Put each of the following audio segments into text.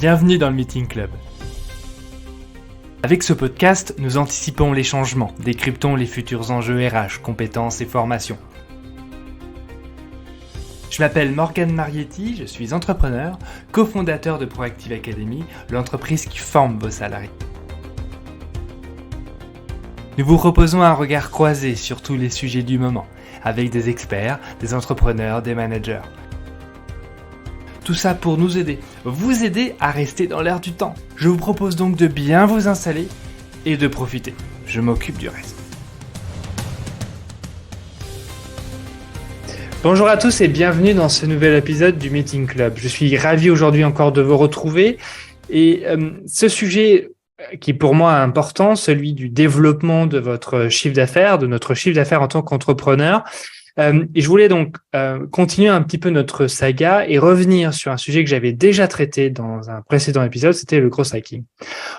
Bienvenue dans le Meeting Club. Avec ce podcast, nous anticipons les changements, décryptons les futurs enjeux RH, compétences et formations. Je m'appelle Morgane Marietti, je suis entrepreneur, cofondateur de Proactive Academy, l'entreprise qui forme vos salariés. Nous vous proposons un regard croisé sur tous les sujets du moment, avec des experts, des entrepreneurs, des managers. Tout ça pour nous aider, vous aider à rester dans l'air du temps. Je vous propose donc de bien vous installer et de profiter. Je m'occupe du reste. Bonjour à tous et bienvenue dans ce nouvel épisode du Meeting Club. Je suis ravi aujourd'hui encore de vous retrouver et ce sujet qui est pour moi important, celui du développement de votre chiffre d'affaires, de notre chiffre d'affaires en tant qu'entrepreneur. Et je voulais donc continuer un petit peu notre saga et revenir sur un sujet que j'avais déjà traité dans un précédent épisode, c'était le gros hacking.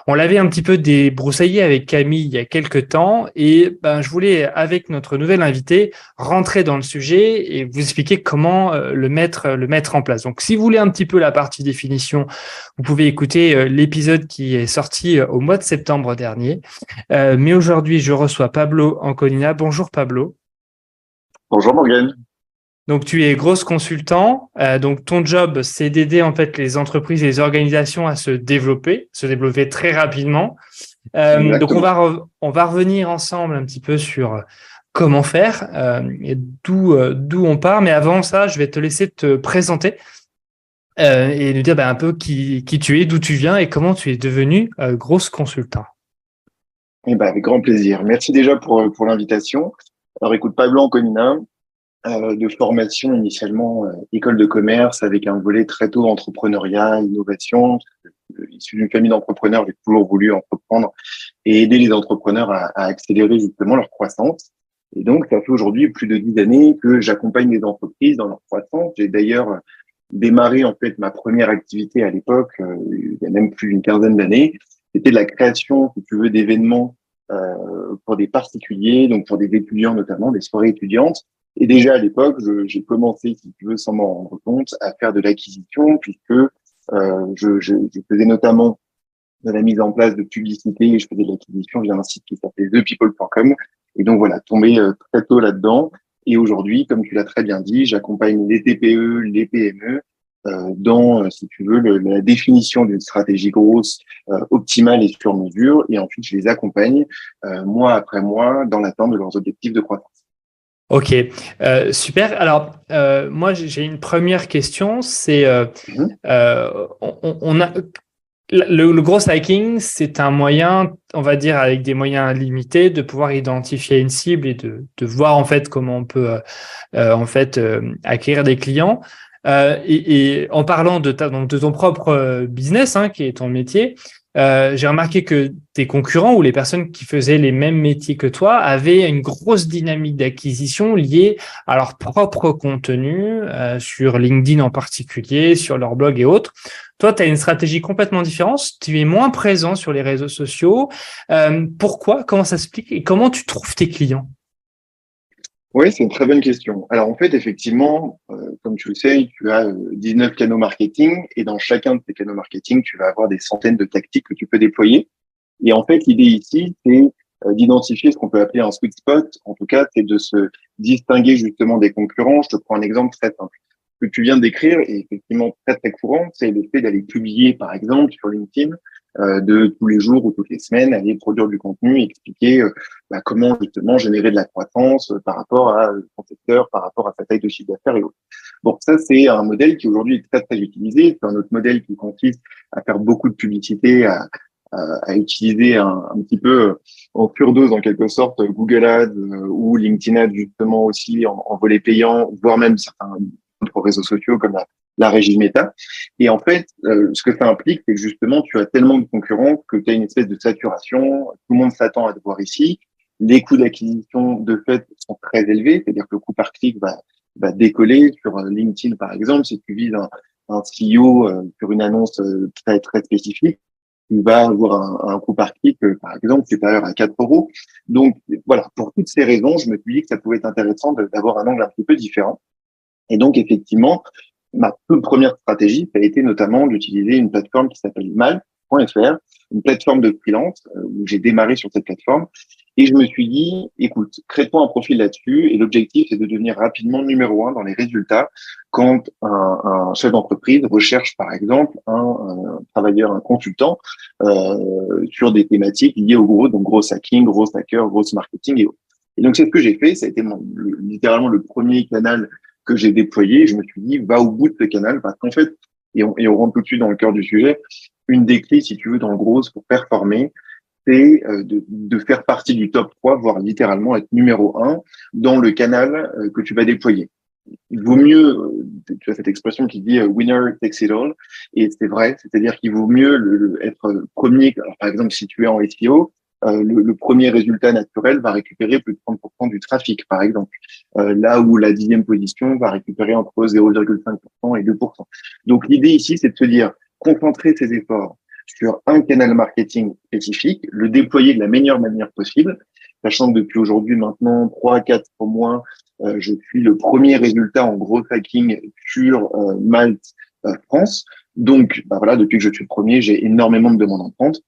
On l'avait un petit peu débroussaillé avec Camille il y a quelques temps et je voulais, avec notre nouvel invité, rentrer dans le sujet et vous expliquer comment le mettre en place. Donc, si vous voulez un petit peu la partie définition, vous pouvez écouter l'épisode qui est sorti au mois de septembre dernier. Mais aujourd'hui, je reçois Pablo Anconina. Bonjour Pablo. Bonjour Morgane. Donc tu es grosse consultant, donc ton job c'est d'aider en fait les entreprises et les organisations à se développer très rapidement. Donc on va revenir ensemble un petit peu sur comment faire et d'où on part. Mais avant ça, je vais te laisser te présenter et nous dire un peu qui tu es, d'où tu viens et comment tu es devenu grosse consultant. Avec grand plaisir. Merci déjà pour l'invitation. Alors écoute, Pablo Anconina, de formation initialement école de commerce avec un volet très tôt entrepreneuriat, innovation. Issu d'une famille d'entrepreneurs, j'ai toujours voulu entreprendre et aider les entrepreneurs à accélérer justement leur croissance. Et donc, ça fait aujourd'hui plus de 10 années que j'accompagne les entreprises dans leur croissance. J'ai d'ailleurs démarré en fait ma première activité à l'époque, il y a même plus d'une quinzaine d'années. C'était de la création, si tu veux, d'événements pour des particuliers, donc pour des étudiants notamment, des soirées étudiantes. Et déjà à l'époque, j'ai commencé, si tu veux, sans m'en rendre compte, à faire de l'acquisition, puisque je faisais notamment de la mise en place de publicité, et je faisais de l'acquisition via un site qui s'appelait thepeople.com. Et donc voilà, tombé très tôt là-dedans. Et aujourd'hui, comme tu l'as très bien dit, j'accompagne les TPE, les PME dans, si tu veux, la définition d'une stratégie grosse, optimale et sur mesure. Et ensuite, je les accompagne mois après mois dans l'atteinte de leurs objectifs de croissance. Ok, super. Alors, moi, j'ai une première question. C'est, on a le gros hacking, c'est un moyen, on va dire, avec des moyens limités, de pouvoir identifier une cible et de voir en fait comment on peut acquérir des clients. Et en parlant de ton propre business, qui est ton métier, j'ai remarqué que tes concurrents ou les personnes qui faisaient les mêmes métiers que toi avaient une grosse dynamique d'acquisition liée à leur propre contenu, sur LinkedIn en particulier, sur leur blog et autres. Toi, tu as une stratégie complètement différente, tu es moins présent sur les réseaux sociaux. Pourquoi? Comment ça s'explique? Et comment tu trouves tes clients? Oui, c'est une très bonne question. Alors en fait, effectivement, comme tu le sais, tu as 19 canaux marketing et dans chacun de ces canaux marketing, tu vas avoir des centaines de tactiques que tu peux déployer. Et en fait, l'idée ici, c'est d'identifier ce qu'on peut appeler un sweet spot. En tout cas, c'est de se distinguer justement des concurrents. Je te prends un exemple très simple. Ce que tu viens de décrire est effectivement très très courant, c'est le fait d'aller publier, par exemple, sur LinkedIn, de tous les jours ou toutes les semaines, aller produire du contenu et expliquer comment justement générer de la croissance par rapport à son secteur, par rapport à sa taille de chiffre d'affaires et autres. Bon, ça c'est un modèle qui aujourd'hui est très très utilisé. C'est un autre modèle qui consiste à faire beaucoup de publicité, à utiliser un petit peu en surdose en quelque sorte Google Ads ou LinkedIn Ads justement aussi en volet payant, voire même certains autres réseaux sociaux comme la régie Meta. Et en fait, ce que ça implique, c'est que justement, tu as tellement de concurrents que tu as une espèce de saturation. Tout le monde s'attend à te voir ici. Les coûts d'acquisition, de fait, sont très élevés. C'est-à-dire que le coût par clic va décoller sur LinkedIn, par exemple. Si tu vises un CEO sur une annonce très, très spécifique, tu vas avoir un coût par clic, par exemple, supérieur à 4 euros. Donc, voilà, pour toutes ces raisons, je me suis dit que ça pouvait être intéressant d'avoir un angle un petit peu différent. Et donc, effectivement, ma toute première stratégie, ça a été notamment d'utiliser une plateforme qui s'appelle Mal.fr, une plateforme de freelance où j'ai démarré sur cette plateforme. Et je me suis dit, écoute, crée-toi un profil là-dessus. Et l'objectif, c'est de devenir rapidement numéro un dans les résultats quand un chef d'entreprise recherche, par exemple, un travailleur, un consultant sur des thématiques liées au gros, donc gros hacking, gros hacker, gros marketing et autres. Et donc, c'est ce que j'ai fait. Ça a été littéralement le premier canal que j'ai déployé. Je me suis dit, va au bout de ce canal parce qu'en fait, et on rentre tout de suite dans le cœur du sujet, une des clés, si tu veux, dans le gros, pour performer, c'est de faire partie du top 3, voire littéralement être numéro un dans le canal que tu vas déployer. Il vaut mieux, tu as cette expression qui dit winner takes it all, et c'est vrai, c'est-à-dire qu'il vaut mieux être premier. Alors, par exemple, si tu es en SEO, le premier résultat naturel va récupérer plus de 30% du trafic, par exemple, là où la 10e position va récupérer entre 0,5% et 2%. Donc l'idée ici, c'est de se dire, concentrer ses efforts sur un canal marketing spécifique, le déployer de la meilleure manière possible, sachant que depuis aujourd'hui maintenant 3-4 mois, je suis le premier résultat en gros hacking sur Malte France. Donc bah voilà, depuis que je suis le premier, j'ai énormément de demandes entrantes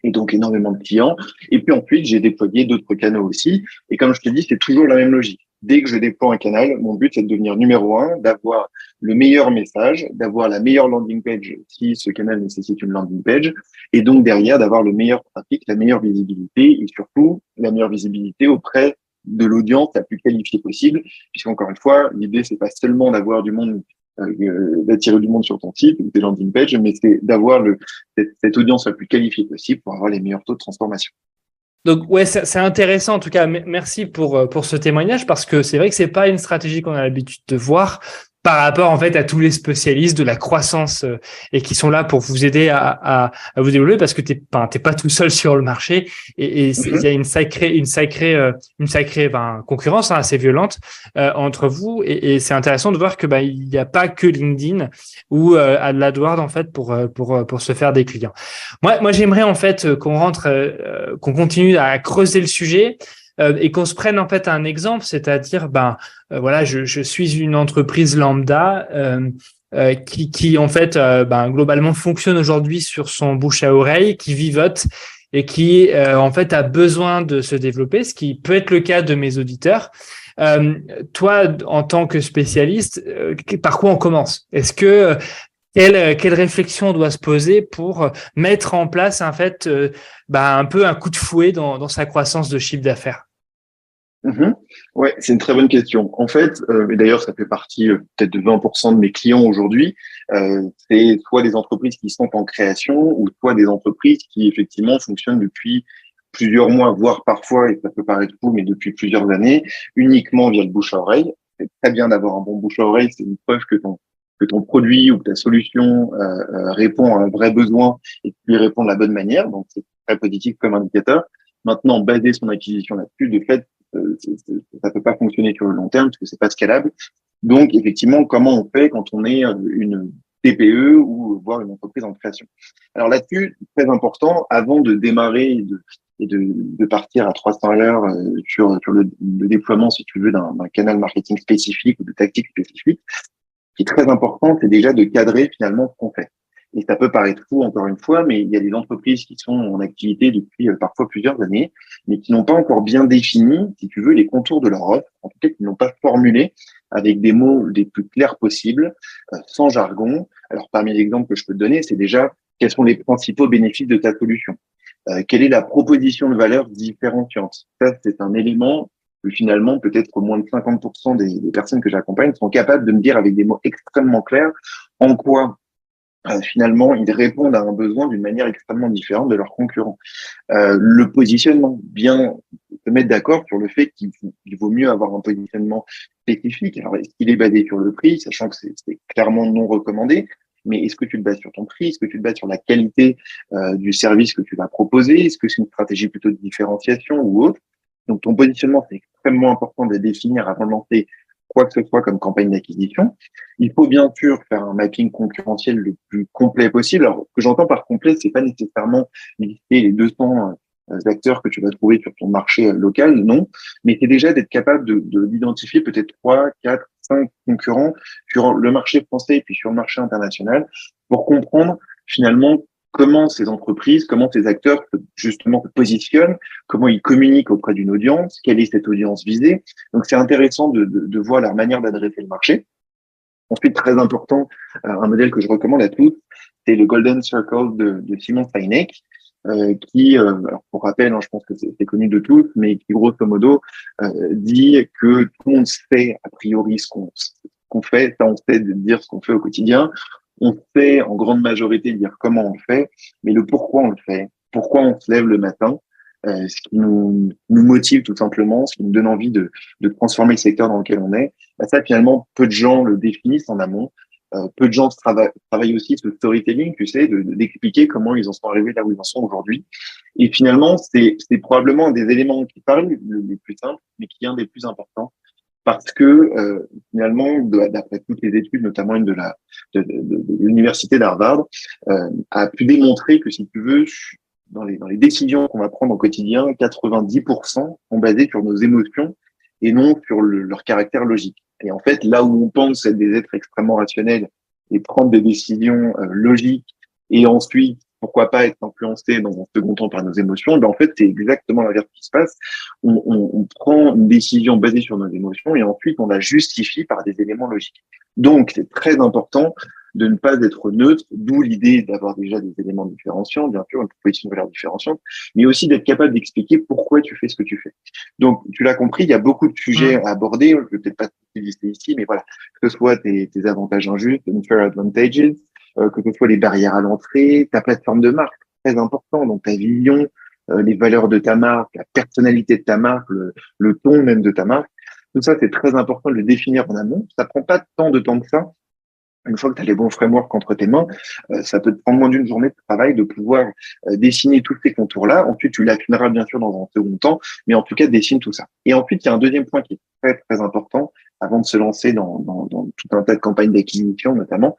et donc énormément de clients. Et puis ensuite, j'ai déployé d'autres canaux aussi. Et comme je te dis, c'est toujours la même logique. Dès que je déploie un canal, mon but, c'est de devenir numéro un, d'avoir le meilleur message, d'avoir la meilleure landing page si ce canal nécessite une landing page, et donc derrière, d'avoir le meilleur trafic, la meilleure visibilité, et surtout, la meilleure visibilité auprès de l'audience la plus qualifiée possible, puisqu'encore une fois, l'idée, c'est pas seulement d'avoir du monde d'attirer du monde sur ton site ou tes landing pages, mais c'est d'avoir cette audience la plus qualifiée possible pour avoir les meilleurs taux de transformation. Donc ouais, c'est intéressant en tout cas. Merci pour ce témoignage parce que c'est vrai que c'est pas une stratégie qu'on a l'habitude de voir par rapport en fait à tous les spécialistes de la croissance et qui sont là pour vous aider à vous développer parce que t'es pas tout seul sur le marché et il y a une sacrée concurrence assez violente entre vous et c'est intéressant de voir que il n'y a pas que LinkedIn ou AdWords en fait pour se faire des clients. Moi, j'aimerais en fait qu'on continue à creuser le sujet et qu'on se prenne en fait un exemple, c'est-à-dire, voilà, je suis une entreprise lambda qui en fait, globalement fonctionne aujourd'hui sur son bouche à oreille, qui vivote et qui en fait a besoin de se développer, ce qui peut être le cas de mes auditeurs. Toi, en tant que spécialiste, par quoi on commence? Est-ce que quelle réflexion on doit se poser pour mettre en place en fait un peu un coup de fouet dans sa croissance de chiffre d'affaires? Ouais, c'est une très bonne question. En fait, et d'ailleurs, ça fait partie peut-être de 20% de mes clients aujourd'hui. C'est soit des entreprises qui sont en création ou soit des entreprises qui effectivement fonctionnent depuis plusieurs mois, voire parfois, et ça peut paraître fou, mais depuis plusieurs années, uniquement via le bouche à oreille. C'est très bien d'avoir un bon bouche à oreille, c'est une preuve que ton produit ou que ta solution répond à un vrai besoin et que tu lui réponds de la bonne manière. Donc, c'est très positif comme indicateur. Maintenant, baser son acquisition là-dessus, de fait, ça peut pas fonctionner sur le long terme parce que c'est pas scalable. Donc, effectivement, comment on fait quand on est une TPE ou voire une entreprise en création? Alors là-dessus, très important, avant de démarrer et de partir à 300 à l'heure sur le déploiement, si tu veux, d'un canal marketing spécifique ou de tactique spécifique, ce qui est très important, c'est déjà de cadrer finalement ce qu'on fait. Et ça peut paraître fou, encore une fois, mais il y a des entreprises qui sont en activité depuis parfois plusieurs années, mais qui n'ont pas encore bien défini, si tu veux, les contours de leur offre, en tout cas qui n'ont pas formulé avec des mots les plus clairs possibles, sans jargon. Alors, parmi les exemples que je peux te donner, c'est déjà quels sont les principaux bénéfices de ta solution. Quelle est la proposition de valeur différenciante? Ça, c'est un élément que finalement, peut-être moins de 50% des personnes que j'accompagne sont capables de me dire avec des mots extrêmement clairs en quoi finalement, ils répondent à un besoin d'une manière extrêmement différente de leurs concurrents. Le positionnement, bien se mettre d'accord sur le fait qu'il vaut mieux avoir un positionnement spécifique. Alors, est-ce qu'il est basé sur le prix, sachant que c'est clairement non recommandé, mais est-ce que tu te bases sur ton prix? Est-ce que tu te bases sur la qualité du service que tu vas proposer? Est-ce que c'est une stratégie plutôt de différenciation ou autre? Donc, ton positionnement, c'est extrêmement important de définir avant de lancer quoi que ce soit comme campagne d'acquisition. Il faut bien sûr faire un mapping concurrentiel le plus complet possible. Alors, ce que j'entends par complet, c'est pas nécessairement lister les 200 acteurs que tu vas trouver sur ton marché local, non, mais c'est déjà d'être capable d'identifier peut-être 3, 4, 5 concurrents sur le marché français et puis sur le marché international pour comprendre finalement comment ces entreprises, comment ces acteurs justement se positionnent, comment ils communiquent auprès d'une audience, quelle est cette audience visée. Donc c'est intéressant de voir leur manière d'adresser le marché. Ensuite, très important, un modèle que je recommande à tous, c'est le Golden Circle de Simon Sinek, qui, alors pour rappel, je pense que c'est connu de tous, mais qui grosso modo dit que tout le monde sait a priori ce qu'on fait, ça on sait de dire ce qu'on fait au quotidien, on sait en grande majorité dire comment on le fait, mais le pourquoi on le fait, pourquoi on se lève le matin, ce qui nous motive tout simplement, ce qui nous donne envie de transformer le secteur dans lequel on est. Bah, ça, finalement, peu de gens le définissent en amont. Peu de gens travaillent aussi ce storytelling, tu sais, d'expliquer comment ils en sont arrivés là où ils en sont aujourd'hui. Et finalement, c'est probablement un des éléments qui parlent les plus simples, mais qui est un des plus importants. Parce que finalement, d'après toutes les études, notamment une de l'université d'Harvard, a pu démontrer que si tu veux, dans les décisions qu'on va prendre au quotidien, 90% sont basées sur nos émotions et non sur leur caractère logique. Et en fait, là où on pense être des êtres extrêmement rationnels et prendre des décisions logiques et ensuite, pourquoi pas être influencé dans un second temps par nos émotions, ben en fait, c'est exactement l'inverse qui se passe. On prend une décision basée sur nos émotions et ensuite, on la justifie par des éléments logiques. Donc, c'est très important de ne pas être neutre, d'où l'idée d'avoir déjà des éléments différenciants, bien sûr, une proposition de valeur différenciante, mais aussi d'être capable d'expliquer pourquoi tu fais ce que tu fais. Donc, tu l'as compris, il y a beaucoup de sujets à aborder, je ne vais peut-être pas les lister ici, mais voilà, que ce soit tes avantages injustes, unfair advantages, que ce soit les barrières à l'entrée, ta plateforme de marque, très important, donc ta vision, les valeurs de ta marque, la personnalité de ta marque, le ton même de ta marque, tout ça, c'est très important de le définir en amont. Ça prend pas tant de temps que ça. Une fois que tu as les bons frameworks entre tes mains, ça peut te prendre moins d'une journée de travail de pouvoir dessiner tous ces contours-là. Ensuite, tu l'affineras bien sûr dans un second temps, mais en tout cas, dessine tout ça. Et ensuite, il y a un deuxième point qui est très, très important avant de se lancer dans tout un tas de campagnes d'acquisition notamment,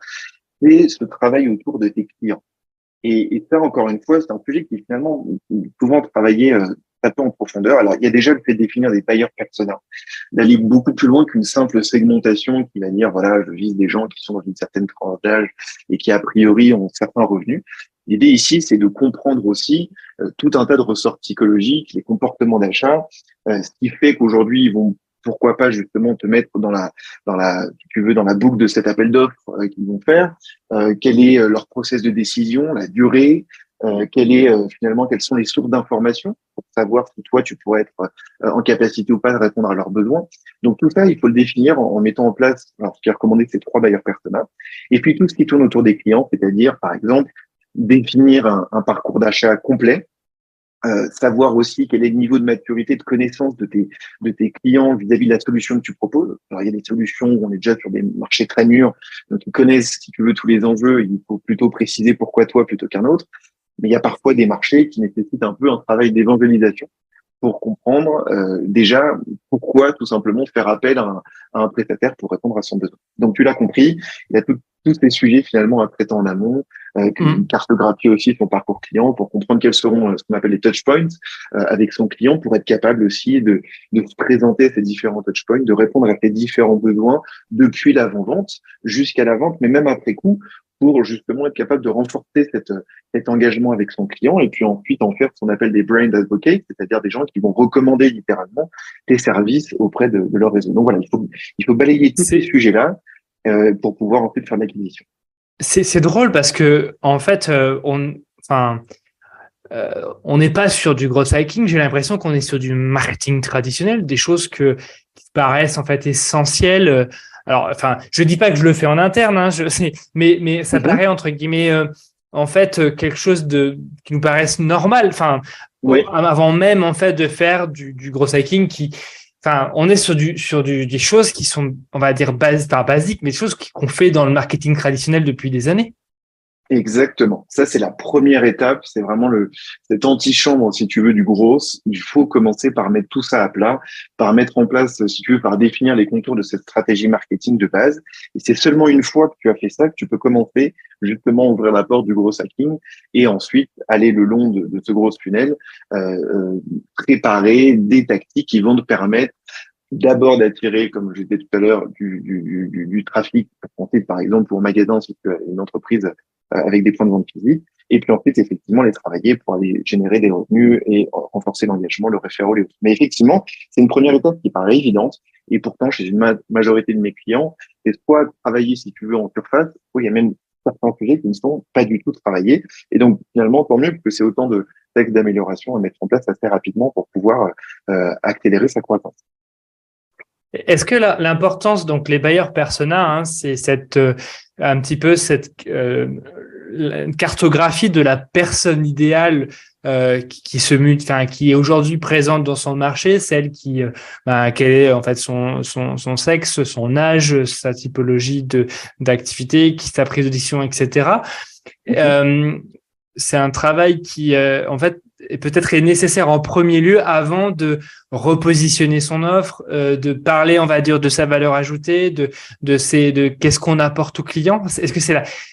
c'est ce travail autour de tes clients. Et ça, encore une fois, c'est un sujet qui est finalement souvent travaillé très peu en profondeur. Alors, il y a déjà le fait de définir des buyer personas, d'aller beaucoup plus loin qu'une simple segmentation qui va dire, voilà, je vise des gens qui sont dans une certaine tranche d'âge et qui, a priori, ont certains revenus. L'idée ici, c'est de comprendre aussi tout un tas de ressorts psychologiques, les comportements d'achat, ce qui fait qu'aujourd'hui, ils vont pourquoi pas justement te mettre si tu veux, dans la boucle de cet appel d'offres qu'ils vont faire, quel est leur process de décision, la durée, quelles sont les sources d'informations pour savoir si toi tu pourrais être en capacité ou pas de répondre à leurs besoins. Donc tout ça, il faut le définir en mettant en place, alors ce qui est recommandé, c'est 3 buyer personas. Et puis tout ce qui tourne autour des clients, c'est-à-dire par exemple définir un parcours d'achat complet. Savoir aussi quel est le niveau de maturité, de connaissance de tes clients vis-à-vis de la solution que tu proposes. Alors, il y a des solutions où on est déjà sur des marchés très mûrs, donc ils connaissent, si tu veux, tous les enjeux. Il faut plutôt préciser pourquoi toi plutôt qu'un autre. Mais il y a parfois des marchés qui nécessitent un peu un travail d'évangélisation pour comprendre déjà pourquoi tout simplement faire appel à un prestataire pour répondre à son besoin. Donc tu l'as compris, il y a tous ces sujets finalement à traiter en amont, une cartographie aussi son parcours client pour comprendre quels seront ce qu'on appelle les touch points avec son client pour être capable aussi de se présenter ces différents touch points, de répondre à ces différents besoins depuis l'avant-vente jusqu'à la vente, mais même après coup pour justement être capable de renforcer cet engagement avec son client et puis ensuite en faire ce qu'on appelle des brand advocates, c'est-à-dire des gens qui vont recommander littéralement tes services auprès de leur réseau. Donc voilà, il faut balayer tous ces sujets-là pour pouvoir ensuite faire l'acquisition. C'est drôle parce que en fait, on n'est pas sur du growth hacking. J'ai l'impression qu'on est sur du marketing traditionnel, des choses qui paraissent en fait essentielles. Alors, je dis pas que je le fais en interne, hein, mais ça paraît entre guillemets en fait quelque chose qui nous paraisse normal. Oui. Avant même en fait de faire du growth hacking on est sur des choses qui sont, on va dire, basiques, mais des choses qu'on fait dans le marketing traditionnel depuis des années. Exactement. Ça, c'est la première étape. C'est vraiment cette antichambre, si tu veux, du gros. Il faut commencer par mettre tout ça à plat, par mettre en place, si tu veux, par définir les contours de cette stratégie marketing de base. Et c'est seulement une fois que tu as fait ça que tu peux commencer justement à ouvrir la porte du gros hacking et ensuite aller le long de ce gros tunnel, préparer des tactiques qui vont te permettre d'abord d'attirer, comme je disais tout à l'heure, du trafic, par exemple, pour un magasin, si tu as une entreprise avec des points de vente physiques, et puis ensuite, effectivement, les travailler pour aller générer des revenus et renforcer l'engagement, le référent, les autres. Mais effectivement, c'est une première étape qui paraît évidente, et pourtant, chez une majorité de mes clients, c'est soit travailler, si tu veux, en surface, soit il y a même certains sujets qui ne sont pas du tout travaillés. Et donc, finalement, tant mieux que c'est autant de textes d'amélioration à mettre en place assez rapidement pour pouvoir accélérer sa croissance. Est-ce que l'importance, donc les buyers persona, hein, c'est un petit peu cette cartographie de la personne idéale qui est aujourd'hui présente dans son marché, celle quel est en fait son sexe, son âge, sa typologie d'activité, sa prise de décision, etc. C'est un travail qui, en fait, peut-être est nécessaire en premier lieu avant de repositionner son offre, de parler, on va dire, de sa valeur ajoutée, de qu'est-ce qu'on apporte au client. Est-ce que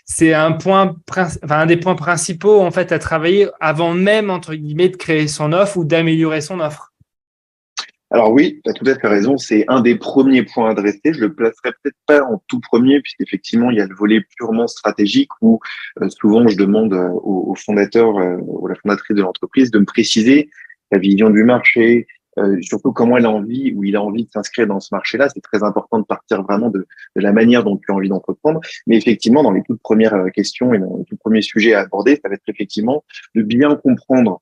c'est un des points principaux, en fait, à travailler avant même, entre guillemets, de créer son offre ou d'améliorer son offre? Alors oui, tu as tout à fait raison, c'est un des premiers points à adresser. Je le placerai peut-être pas en tout premier, puisqu'effectivement, il y a le volet purement stratégique où souvent je demande au fondateur ou la fondatrice de l'entreprise de me préciser la vision du marché, surtout comment elle a envie ou il a envie de s'inscrire dans ce marché-là. C'est très important de partir vraiment de la manière dont tu as envie d'entreprendre. Mais effectivement, dans les toutes premières questions et dans les tout premiers sujets à aborder, ça va être effectivement de bien comprendre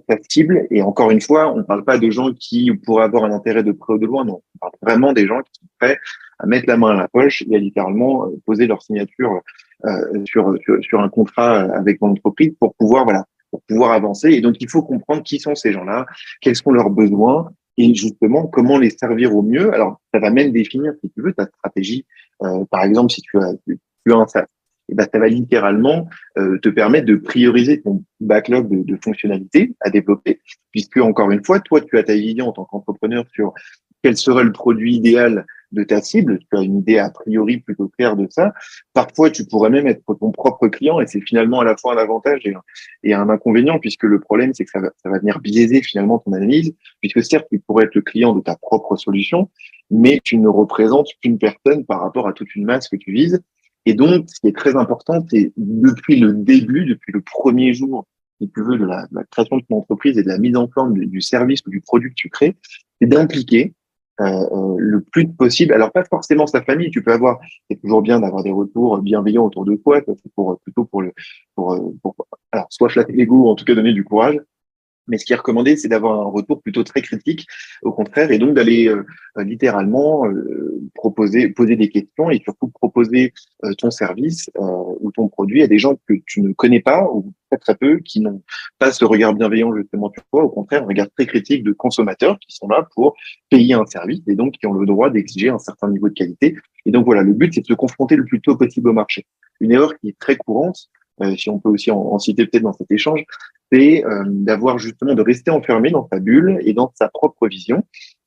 ta cible. Et encore une fois, on ne parle pas de gens qui pourraient avoir un intérêt de près ou de loin, non. On parle vraiment des gens qui sont prêts à mettre la main à la poche et à littéralement poser leur signature sur un contrat avec mon entreprise pour pouvoir, voilà, pour pouvoir avancer. Et donc, il faut comprendre qui sont ces gens-là, quels sont leurs besoins et justement comment les servir au mieux. Alors, ça va même définir, si tu veux, ta stratégie. Par exemple, si tu as un SaaS, et ben, ça va littéralement te permettre de prioriser ton backlog de fonctionnalités à développer, puisque encore une fois, toi, tu as ta vision en tant qu'entrepreneur sur quel serait le produit idéal de ta cible. Tu as une idée a priori plutôt claire de ça. Parfois, tu pourrais même être ton propre client et c'est finalement à la fois un avantage et un inconvénient, puisque le problème, c'est que ça va venir biaiser finalement ton analyse, puisque certes, tu pourrais être le client de ta propre solution, mais tu ne représentes qu'une personne par rapport à toute une masse que tu vises. Et donc, ce qui est très important, c'est depuis le début, depuis le premier jour, si tu veux, de la création de ton entreprise et de la mise en forme du service ou du produit que tu crées, c'est d'impliquer le plus possible. Alors, pas forcément sa famille. C'est toujours bien d'avoir des retours bienveillants autour de toi. C'est plutôt alors, soit flatter l'ego ou en tout cas donner du courage. Mais ce qui est recommandé, c'est d'avoir un retour plutôt très critique, au contraire, et donc d'aller littéralement poser des questions et surtout proposer ton service ou ton produit à des gens que tu ne connais pas ou très très peu, qui n'ont pas ce regard bienveillant justement sur toi, au contraire, un regard très critique de consommateurs qui sont là pour payer un service et donc qui ont le droit d'exiger un certain niveau de qualité. Et donc voilà, le but, c'est de se confronter le plus tôt possible au marché. Une erreur qui est très courante, si on peut aussi en citer peut-être dans cet échange, c'est d'avoir justement de rester enfermé dans sa bulle et dans sa propre vision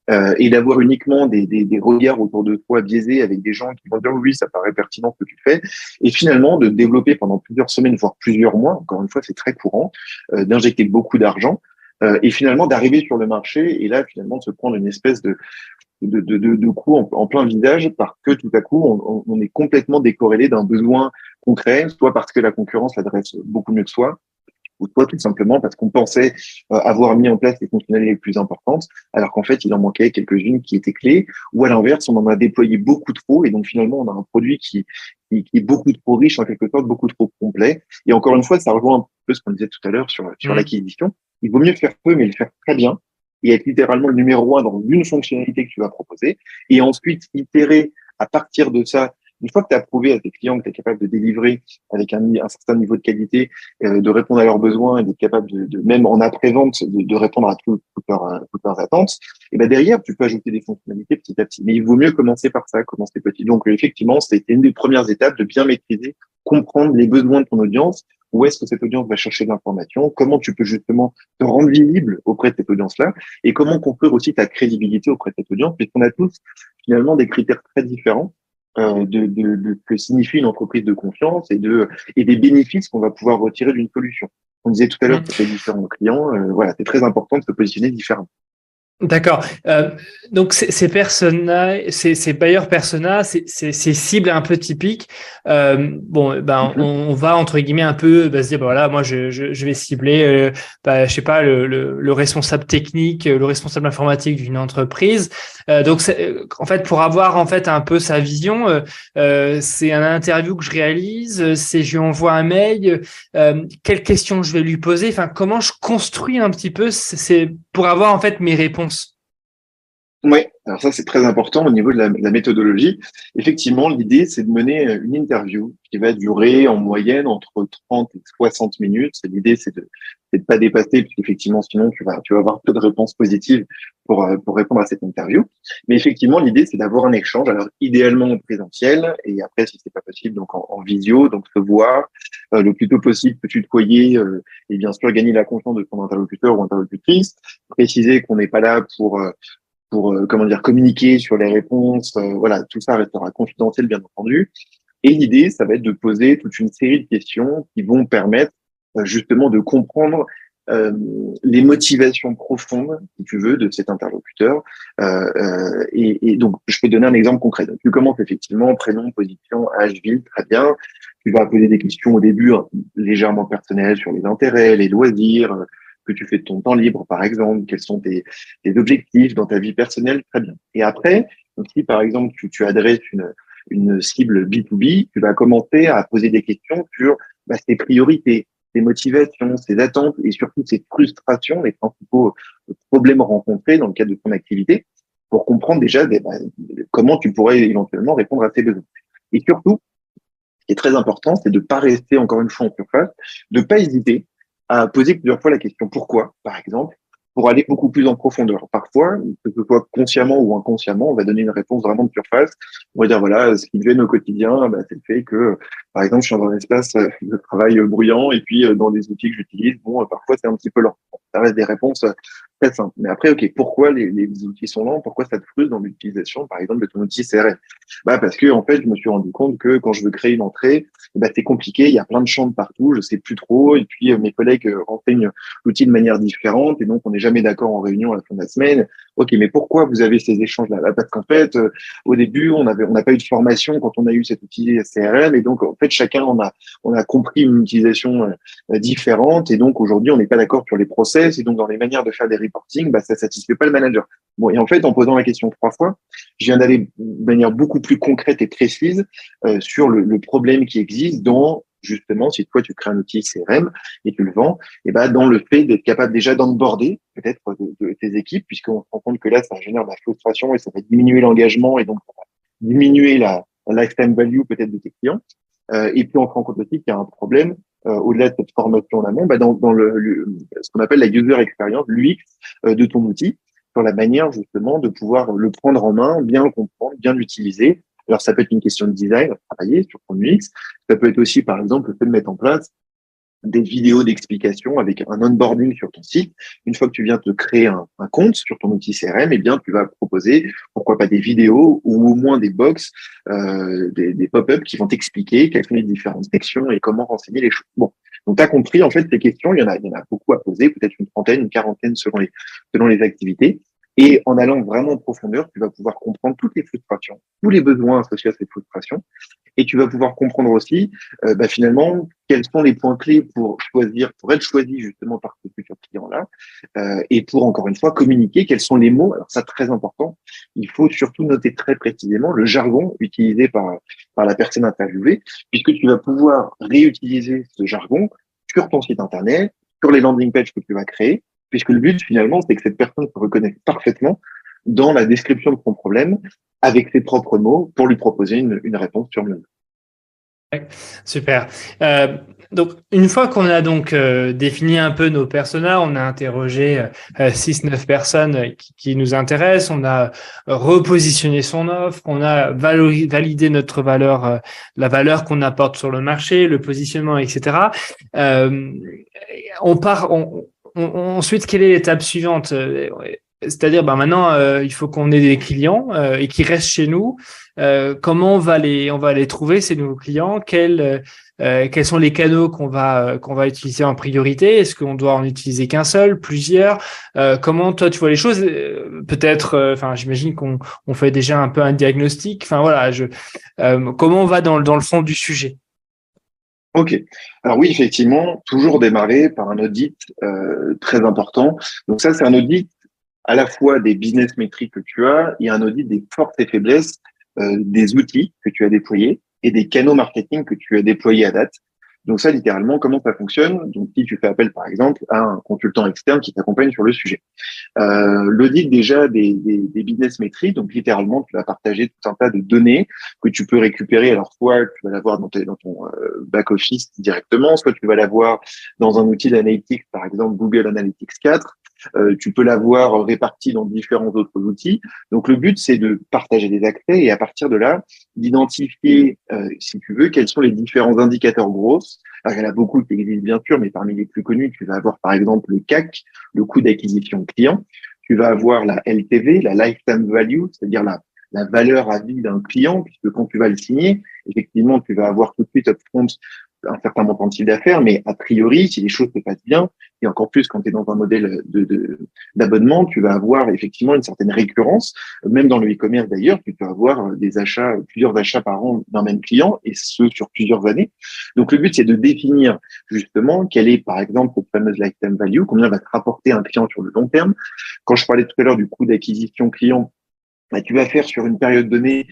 et d'avoir uniquement des regards autour de toi biaisés avec des gens qui vont dire oui, ça paraît pertinent ce que tu fais et finalement de développer pendant plusieurs semaines, voire plusieurs mois, encore une fois, c'est très courant, d'injecter beaucoup d'argent et finalement d'arriver sur le marché et là finalement de se prendre une espèce de coup en plein visage parce que tout à coup on est complètement décorrélé d'un besoin concret, soit parce que la concurrence l'adresse beaucoup mieux que soi, ou soit tout simplement parce qu'on pensait avoir mis en place les fonctionnalités les plus importantes, alors qu'en fait, il en manquait quelques-unes qui étaient clés, ou à l'inverse, on en a déployé beaucoup trop, et donc finalement, on a un produit qui est beaucoup trop riche, en quelque sorte, beaucoup trop complet. Et encore une fois, ça rejoint un peu ce qu'on disait tout à l'heure sur l'acquisition. Il vaut mieux faire peu, mais le faire très bien, et être littéralement le numéro 1 dans une fonctionnalité que tu vas proposer, et ensuite itérer à partir de ça Une fois que tu as prouvé à tes clients que tu es capable de délivrer avec un certain niveau de qualité, de répondre à leurs besoins et d'être capable même en après-vente, de répondre à toutes leurs attentes, et ben derrière, tu peux ajouter des fonctionnalités petit à petit. Mais il vaut mieux commencer par ça, commencer petit. Donc, effectivement, c'était une des premières étapes de bien maîtriser, comprendre les besoins de ton audience, où est-ce que cette audience va chercher de l'information, comment tu peux justement te rendre visible auprès de cette audience-là, et comment construire aussi ta crédibilité auprès de cette audience, puisqu'on a tous finalement des critères très différents de que signifie une entreprise de confiance et des bénéfices qu'on va pouvoir retirer d'une solution. On disait tout à l'heure que c'était différent aux clients. Voilà, c'est très important de se positionner différemment. D'accord. Donc ces personas, ces buyers persona, ces cibles un peu typiques. On va entre guillemets un peu se dire voilà, moi je vais cibler, je sais pas le responsable technique, le responsable informatique d'une entreprise. En fait pour avoir en fait un peu sa vision, c'est un interview que je réalise, c'est je lui envoie un mail, quelles questions je vais lui poser, enfin comment je construis un petit peu, c'est pour avoir en fait mes réponses. Oui, alors ça c'est très important au niveau de la méthodologie. Effectivement, l'idée c'est de mener une interview qui va durer en moyenne entre 30 et 60 minutes. L'idée c'est de pas dépasser, puisqu'effectivement sinon tu vas avoir peu de réponses positives pour répondre à cette interview. Mais effectivement, l'idée c'est d'avoir un échange, alors idéalement en présentiel et après si c'est pas possible donc en visio, donc se voir le plus tôt possible, te tutoyer et bien sûr gagner la confiance de ton interlocuteur ou interlocutrice, préciser qu'on n'est pas là pour comment dire communiquer sur les réponses, voilà, tout ça restera confidentiel bien entendu. Et l'idée, ça va être de poser toute une série de questions qui vont permettre justement de comprendre euh, les motivations profondes, si tu veux, de cet interlocuteur. Et donc, je peux donner un exemple concret. Donc, tu commences effectivement, prénom, position, âge, ville, très bien. Tu vas poser des questions au début légèrement personnelles sur les intérêts, les loisirs, que tu fais de ton temps libre, par exemple, quels sont tes objectifs dans ta vie personnelle, très bien. Et après, donc si par exemple tu adresses une cible B2B, tu vas commencer à poser des questions sur ses priorités, ses motivations, ses attentes et surtout ses frustrations, les principaux problèmes rencontrés dans le cadre de ton activité, pour comprendre déjà comment tu pourrais éventuellement répondre à tes besoins. Et surtout, ce qui est très important, c'est de ne pas rester encore une fois en surface, de ne pas hésiter à poser plusieurs fois la question pourquoi, par exemple, pour aller beaucoup plus en profondeur. Parfois, que ce soit consciemment ou inconsciemment, on va donner une réponse vraiment de surface. On va dire, voilà, ce qui me gêne au quotidien, c'est le fait que, par exemple, je suis dans un espace de travail bruyant et puis dans les outils que j'utilise, parfois c'est un petit peu lent. Ça reste des réponses très simples. Mais après, OK, pourquoi les outils sont lents? Pourquoi ça te frustre dans l'utilisation, par exemple, de ton outil CRM? Parce que, en fait, je me suis rendu compte que quand je veux créer une entrée, c'est compliqué. Il y a plein de champs partout. Je sais plus trop. Et puis, mes collègues renseignent l'outil de manière différente. Et donc, on n'est jamais d'accord en réunion à la fin de la semaine. OK, mais pourquoi vous avez ces échanges-là? Parce qu'en fait, au début, on n'a pas eu de formation quand on a eu cet outil CRM. Et donc, en fait, chacun on a compris une utilisation différente. Et donc, aujourd'hui, on n'est pas d'accord sur les process. Et donc, dans les manières de faire des reporting, ça satisfait pas le manager. Bon, et en fait, en posant la question 3 fois, je viens d'aller de manière beaucoup plus concrète et précise sur le problème qui existe dans, justement, si toi tu crées un outil CRM et tu le vends, et dans le fait d'être capable déjà d'onboarder peut-être de tes équipes, puisqu'on se rend compte que là, ça génère de la frustration et ça va diminuer l'engagement et donc ça va diminuer la lifetime value peut-être de tes clients. Et puis on se rend compte aussi qu'il y a un problème au-delà de cette formation en amont, dans ce qu'on appelle la user experience, l'UX de ton outil, sur la manière justement de pouvoir le prendre en main, bien le comprendre, bien l'utiliser. Alors ça peut être une question de design, travailler sur ton UX. Ça peut être aussi, par exemple, le fait de mettre en place des vidéos d'explication avec un onboarding sur ton site. Une fois que tu viens te créer un compte sur ton outil CRM, tu vas proposer, pourquoi pas des vidéos ou au moins des box, des pop-up qui vont t'expliquer quelles sont les différentes sections et comment renseigner les choses. Bon. Donc, tu as compris, en fait, ces questions, il y en a beaucoup à poser, peut-être une trentaine, une quarantaine selon les activités. Et en allant vraiment en profondeur, tu vas pouvoir comprendre toutes les frustrations, tous les besoins associés à ces frustrations. Et tu vas pouvoir comprendre aussi, finalement, quels sont les points clés pour être choisi justement par ce futur client-là, et pour encore une fois communiquer quels sont les mots. Alors ça, très important. Il faut surtout noter très précisément le jargon utilisé par la personne interviewée, puisque tu vas pouvoir réutiliser ce jargon sur ton site internet, sur les landing pages que tu vas créer, puisque le but finalement, c'est que cette personne se reconnaisse parfaitement dans la description de son problème avec ses propres mots pour lui proposer une réponse sur mesure. Super. Donc, une fois qu'on a donc défini un peu nos personas, on a interrogé 6-9 personnes qui nous intéressent, on a repositionné son offre, on a validé notre valeur, la valeur qu'on apporte sur le marché, le positionnement, etc. Ensuite, quelle est l'étape suivante? C'est-à-dire, maintenant, il faut qu'on ait des clients et qui restent chez nous. Comment on va les trouver, ces nouveaux clients? Quels sont les canaux qu'on va utiliser en priorité? Est-ce qu'on doit en utiliser qu'un seul, plusieurs? Comment toi tu vois les choses? Peut-être, j'imagine qu'on fait déjà un peu un diagnostic. Enfin voilà, comment on va dans le fond du sujet? Ok. Alors oui, effectivement, toujours démarrer par un audit très important. Donc ça, c'est un audit à la fois des business métriques que tu as et un audit des forces et faiblesses des outils que tu as déployés et des canaux marketing que tu as déployés à date. Donc ça, littéralement, comment ça fonctionne? Donc si tu fais appel, par exemple, à un consultant externe qui t'accompagne sur le sujet. L'audit déjà des business métriques, donc littéralement, tu vas partager tout un tas de données que tu peux récupérer. Alors soit tu vas l'avoir dans ton back office directement, soit tu vas l'avoir dans un outil d'analytics, par exemple Google Analytics 4. Tu peux l'avoir réparti dans différents autres outils. Donc le but, c'est de partager des accès et à partir de là, d'identifier, si tu veux, quels sont les différents indicateurs grosses. Alors, il y en a beaucoup qui existent bien sûr, mais parmi les plus connus, tu vas avoir par exemple le CAC, le coût d'acquisition client. Tu vas avoir la LTV, la lifetime value, c'est-à-dire la valeur à vie d'un client, puisque quand tu vas le signer, effectivement, tu vas avoir tout de suite upfront un certain montant de chiffre d'affaires, mais a priori, si les choses se passent bien, et encore plus quand tu es dans un modèle d'abonnement, tu vas avoir effectivement une certaine récurrence. Même dans le e-commerce d'ailleurs, tu peux avoir plusieurs achats par an d'un même client, et ce sur plusieurs années. Donc le but, c'est de définir justement quelle est, par exemple, cette fameuse lifetime value, combien va te rapporter un client sur le long terme. Quand je parlais tout à l'heure du coût d'acquisition client, tu vas faire sur une période donnée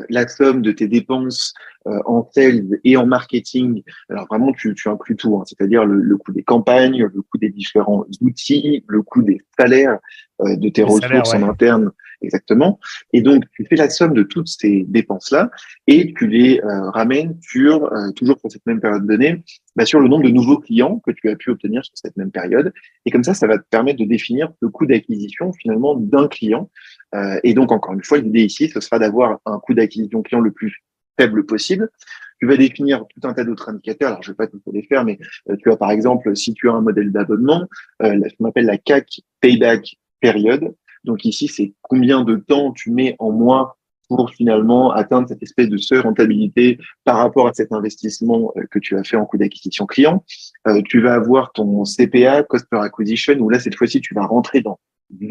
la somme de tes dépenses en sales et en marketing. Alors vraiment, tu inclus tout, hein, c'est-à-dire le coût des campagnes, le coût des différents outils, le coût des salaires de tes ressources en interne, exactement. Et donc, tu fais la somme de toutes ces dépenses-là et tu les ramènes toujours pour cette même période donnée, sur le nombre de nouveaux clients que tu as pu obtenir sur cette même période. Et comme ça va te permettre de définir le coût d'acquisition finalement d'un client. Et donc, encore une fois, l'idée ici, ce sera d'avoir un coût d'acquisition client le plus faible possible. Tu vas définir tout un tas d'autres indicateurs. Alors, je vais pas tout les faire, mais tu as par exemple, si tu as un modèle d'abonnement, ce qu'on appelle la CAC Payback Period. Donc ici, c'est combien de temps tu mets en moins pour finalement atteindre cette espèce de seuil rentabilité par rapport à cet investissement que tu as fait en coût d'acquisition client. Tu vas avoir ton CPA, Cost Per Acquisition, où là, cette fois-ci, tu vas rentrer dans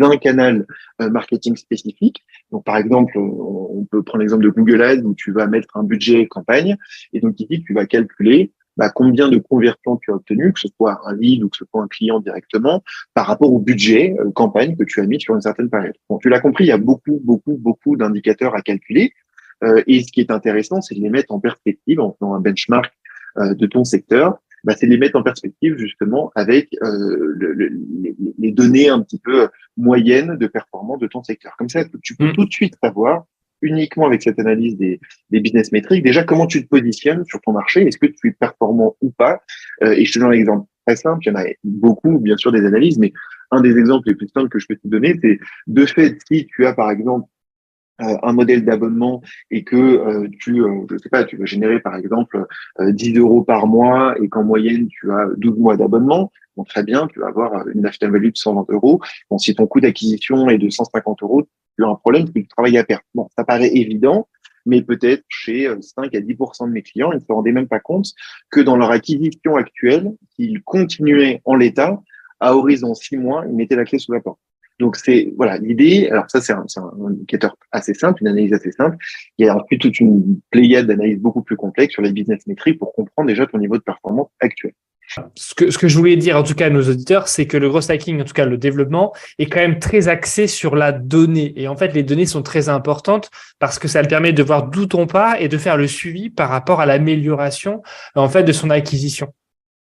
un canal marketing spécifique. Donc, par exemple, on peut prendre l'exemple de Google Ads où tu vas mettre un budget campagne et donc ici, tu vas calculer combien de conversions tu as obtenu, que ce soit un lead ou que ce soit un client directement, par rapport au budget campagne que tu as mis sur une certaine période. Bon, tu l'as compris, il y a beaucoup d'indicateurs à calculer. Et ce qui est intéressant, c'est de les mettre en perspective en faisant un benchmark de ton secteur. C'est de les mettre en perspective justement avec les données un petit peu moyennes de performance de ton secteur. Comme ça, tu peux tout de suite savoir, uniquement avec cette analyse des business métriques, déjà comment tu te positionnes sur ton marché, est-ce que tu es performant ou pas. Et je te donne un exemple très simple, il y en a beaucoup, bien sûr, des analyses, mais un des exemples les plus simples que je peux te donner, c'est de fait, si tu as par exemple un modèle d'abonnement et que tu vas générer par exemple 10 euros par mois et qu'en moyenne tu as 12 mois d'abonnement, bon, très bien, tu vas avoir une lifetime value de 120 euros. Bon, si ton coût d'acquisition est de 150 euros, tu as un problème, c'est que tu travailles à perte. Bon, ça paraît évident, mais peut-être chez 5 à 10% de mes clients, ils ne se rendaient même pas compte que dans leur acquisition actuelle, s'ils continuaient en l'état, à horizon 6 mois, ils mettaient la clé sous la porte. Donc, voilà, l'idée. Alors, ça, c'est un indicateur assez simple, une analyse assez simple. Il y a ensuite toute une pléiade d'analyses beaucoup plus complexes sur les business métriques pour comprendre déjà ton niveau de performance actuel. Ce que je voulais dire, en tout cas, à nos auditeurs, c'est que le growth hacking, en tout cas, le développement, est quand même très axé sur la donnée. Et en fait, les données sont très importantes parce que ça le permet de voir d'où on part et de faire le suivi par rapport à l'amélioration, en fait, de son acquisition.